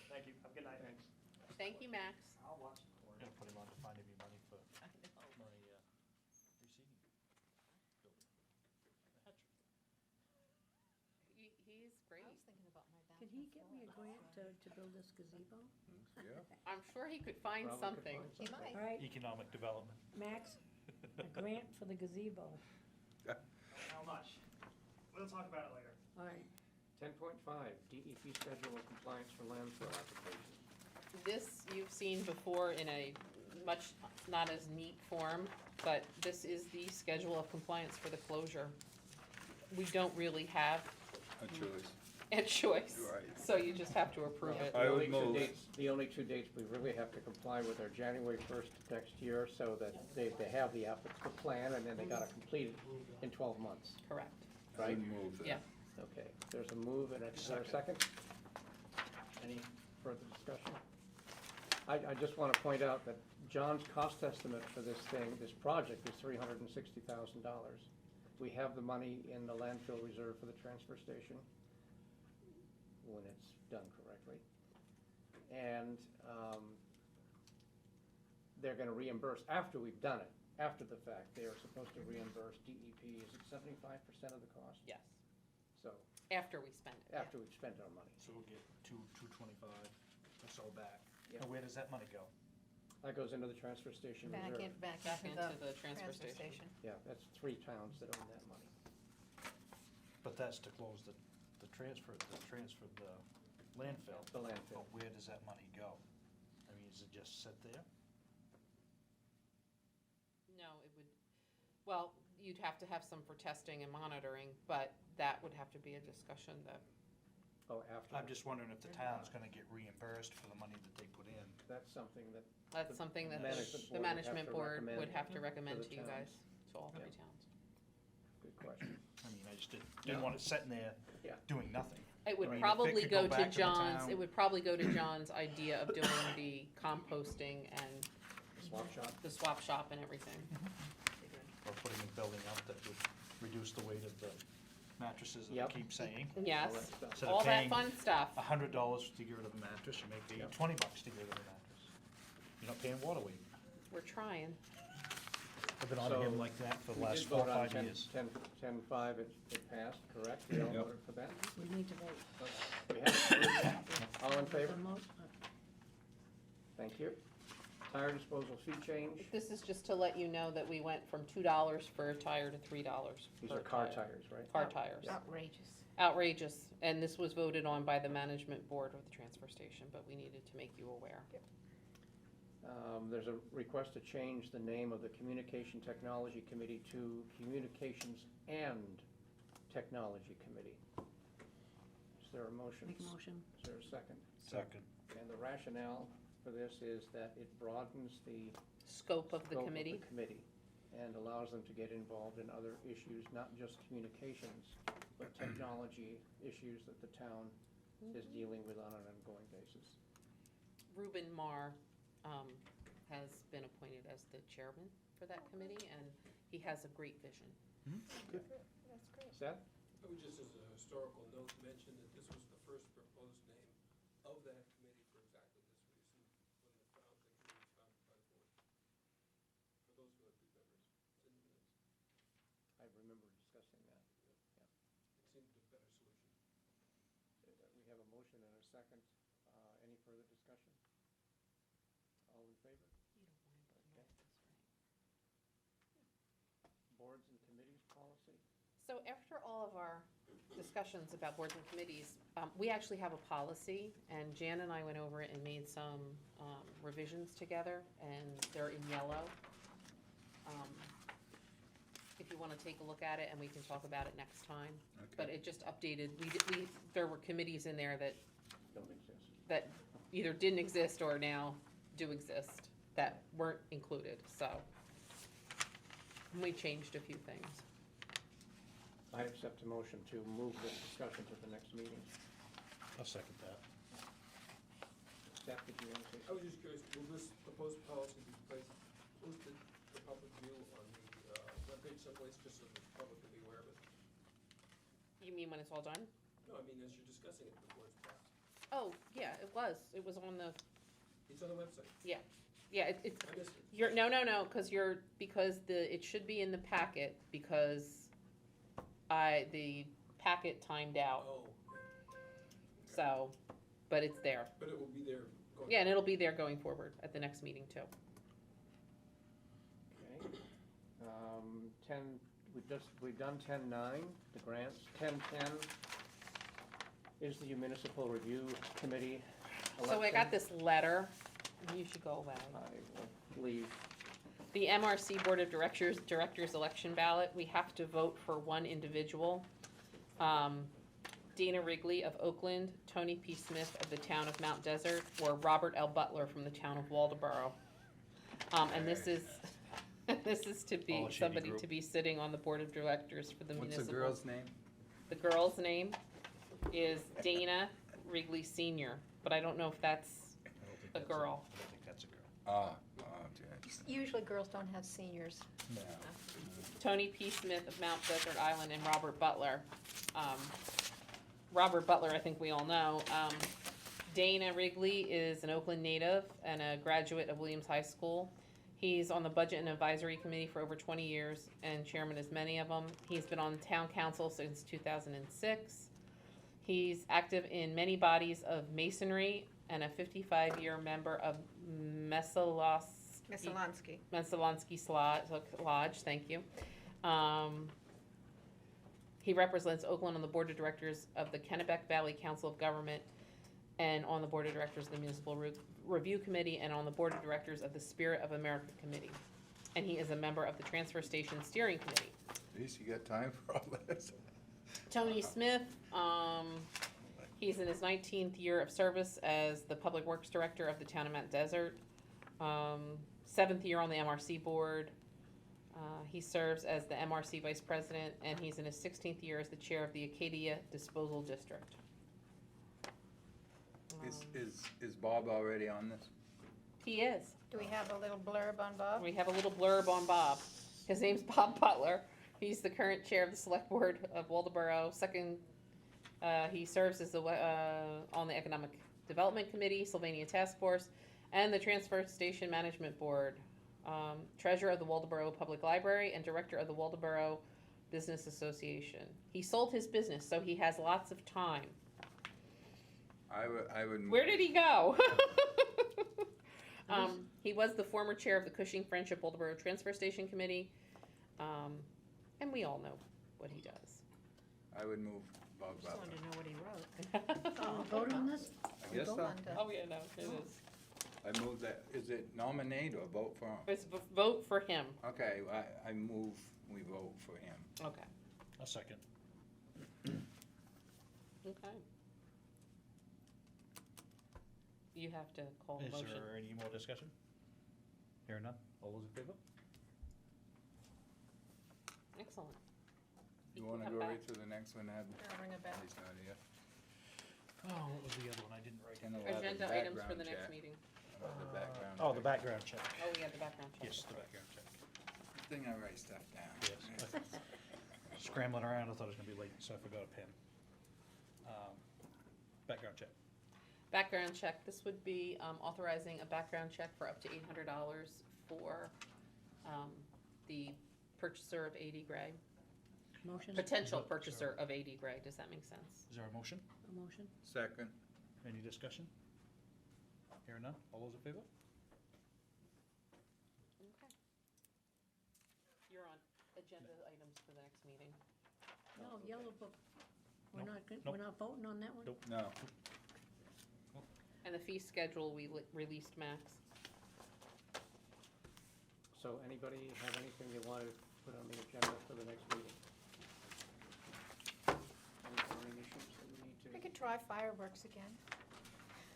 Thank you, have a good night. Thanks. Thank you, Max. I'll watch the We're board. gonna put him on to finding me money for I know. my receiving. he get me a grant to build this gazebo? Yeah. I'm sure he could find Probably could something. find He something. might. All right, Economic development. Max, a grant for the gazebo. How much? We'll talk about it later. All right, 10.5, DEP schedule of compliance for landfill applications. This you've seen before in a much, not as neat form, but this is the schedule of compliance for the closure. We don't really have A choice. a choice, Right. so you just have to approve it. I The would only two move. dates- The only 2 dates we really have to comply with are January 1st next year, so that they have the plan, and then they gotta complete it in 12 months, Correct. I right? would move that. Yeah. Okay, there's a move, and is there a second? Any further discussion? I just wanna point out that John's cost estimate for this project is $360,000. We have the money in the landfill reserve for the transfer station, when it's done correctly. And they're gonna reimburse after we've done it, after the fact. They are supposed to reimburse DEP, is it 75% of the cost? Yes, So, after we spend it. after we've spent our money. So we'll get 225 or so back. Yeah. And where does that money go? That goes into the transfer station Back reserve. back Back into into the the transfer station. Yeah, that's 3 towns that own that money. But that's to close the transfer, the landfill. The landfill. But where does that money go? I mean, does it just sit there? No, it would, well, you'd have to have some for testing and monitoring, but that would have to be a discussion that, Oh, after. I'm just wondering if the town's gonna get reimbursed for the money that they put in. That's something that that's The something that management the management board board would have to to recommend the to you towns. guys, to all 3 Yeah. towns. good question. I mean, I just Yeah. didn't want it sitting there Yeah. doing nothing. It would I mean, if it probably could go go to back to the John's, town- it would probably go to John's idea of doing the composting and Swap shop. the swap shop and everything. Or putting a building up that would reduce the weight of the mattresses that Yep. I keep saying. Yes, All that stuff. Instead of all that paying fun stuff. $100 to get rid of a mattress, you may pay Yep. $20 to get rid of a mattress. You're not paying water weight. We're trying. I've been on So, him like that for the We last did 4 or vote on 5 years. 10.5, it passed, correct? We all Yep. voted for that? we need to vote. We have, all in favor? Promote, Thank you. Tire disposal fee change, This is just to let you know that we went from $2 for a tire to $3 these per are car tire. tires, right? Car tires. Outrageous. Outrageous, and this was voted on by the management board of the transfer station, but we needed to make you aware. There's a request to change the name of the Communication Technology Committee to Communications and Technology Committee. Is there a motion? make a motion. Is there a second? Second. And the rationale for this is that it broadens the Scope of the scope committee. of the committee and allows them to get involved in other issues, not just communications, but technology issues that the town is dealing with on an ongoing basis. Ruben Marr has been appointed as the chairman for that committee, and he has a great vision. That's great. Seth? I would just, as a historical note, mention that this was the first proposed name of that committee for exactly this reason, when the committee was founded by the board. For those who have good memories, it's in the minutes. I remember discussing that. It seemed a better solution. We have a motion and a second. Any further discussion? All in favor? You don't mind, but no, that's right. Boards and committees policy? So after all of our discussions about boards and committees, we actually have a policy, and Jan and I went over it and made some revisions together, and they're in yellow. If you want to take a look at it, and we can talk about it next time. But it just updated, there were committees in there that Don't exist. that either didn't exist or now do exist that weren't included, so. We changed a few things. I accept a motion to move this discussion to the next meeting. I'll second that. Seth, did you want to say I was just curious, will this proposed policy be posted for public view on the webpage someplace, just so the public can be aware of it? You mean when it's all done? No, I mean, as you're discussing it before it's passed. Oh, yeah, it was on the, It's on the website. yeah, it's, I missed it. no, because it should be in the packet, because the packet timed out. Oh, So, but it's there. But it will be there going. Yeah, and it'll be there going forward at the next meeting too. Okay. 10, we've done 10-9, the grants. 10-10 is the municipal review committee election. So I got this letter, you should go away. I will leave. The MRC Board of Directors election ballot, we have to vote for one individual. Dana Wrigley of Oakland, Tony P. Smith of the town of Mount Desert, or Robert L. Butler from the town of Waldeboro. And this is, this is to All be a shady somebody group. to be sitting on the Board of Directors for the What's municipal. the girl's name? The girl's name is Dana Wrigley Senior, but I don't know if that's I don't think a that's girl. I don't think that's a girl. Okay. Usually girls don't have seniors. Yeah. Tony P. Smith of Mount Desert Island and Robert Butler. Robert Butler, I think we all know. Dana Wrigley is an Oakland native and a graduate of Williams High School. He's on the Budget and Advisory Committee for over 20 years and chairman as many of them. He's been on town council since 2006. He's active in many bodies of masonry and a 55-year member of Messalonsky. Messalonsky Lodge, thank you. He represents Oakland on the Board of Directors of the Kennebec Valley Council of Government and on the Board of Directors of the Municipal Review Committee and on the Board of Directors of the Spirit of America Committee. And he is a member of the Transfer Station Steering Committee. At least you got time for all this. Tony Smith, he's in his 19th year of service as the Public Works Director of the town of Mount Desert. 7th year on the MRC board. He serves as the MRC Vice President, and he's in his 16th year as the Chair of the Acadia Disposal District. Is Bob already on this? He is. Do we have a little blurb on Bob? We have a little blurb on Bob. His name's Bob Butler. He's the current Chair of the Select Board of Waldeboro. He serves as on the Economic Development Committee, Sylvania Task Force, and the Transfer Station Management Board. Treasurer of the Waldeboro Public Library and Director of the Waldeboro Business Association. He sold his business, so he has lots of time. I would. Where did he go? He was the former chair of the Cushing Friendship Waldeboro Transfer Station Committee, and we all know what he does. I would move Bob Just Butler. wanted to know what he wrote. Oh, vote on this? I guess Go so. on to- Oh, yeah, no, it is. I move that, is it nominate or vote for him? It's vote for him. Okay, I move we vote for him. Okay. A second. Okay. You have to call the Is motion. there any more discussion? Hearing none, all those in favor? Excellent. You can wanna come go back. right to the next one, Ed? I'll ring a bell. He's not here. Oh, what was the other one? I didn't write it. 10-11 Agenda items for background the next check. meeting. About the background Oh, the check. background check. Oh, we had the background check. Yes, the background check. Good thing I write stuff down. Yes. Scrambling around, I thought it was gonna be late, so I forgot a pen. Background check. Background check, this would be authorizing a background check for up to $800 for the purchaser of 80 Gray. Motion? Potential Sorry. purchaser of 80 Gray, does that make sense? Is there a motion? A motion? Second. Any discussion? Hearing none, all those in favor? Okay. You're on agenda items for the next meeting. No, yellow book. We're Nope. not, Nope. we're not voting on that one? Nope. No. And the fee schedule, we released Max. So anybody have anything they want to put on the agenda for the next meeting? Any burning issues that we need We to, could try fireworks again.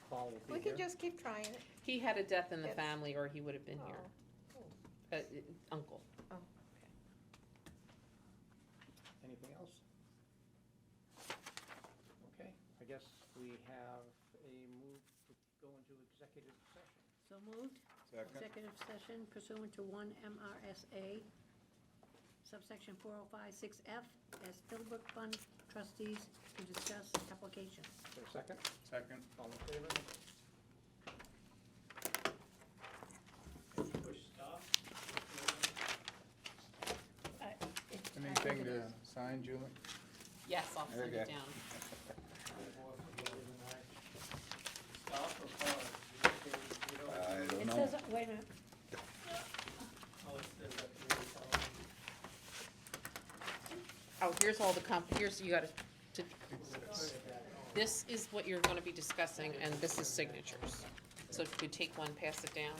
Paul will We be here? could just keep trying it. He had a death in the Yes. family or he would have been here. Oh. Uncle. Oh, Anything else? Okay, I guess we have a move to go into executive session. So moved. Second. Executive session pursuant to 1 MRSA, subsection 4056F, as Philbrook Fund trustees to discuss applications. Is there a second? Second. All in favor? Push stop. Anything to sign, Julie? Yes, I'll send Okay. it down. stop or pause? I don't It know. says, wait a minute, Oh, it says that community following. Oh, here's all the here's, you gotta, this is what you're gonna be discussing, and this is signatures. So if you could take one, pass it down.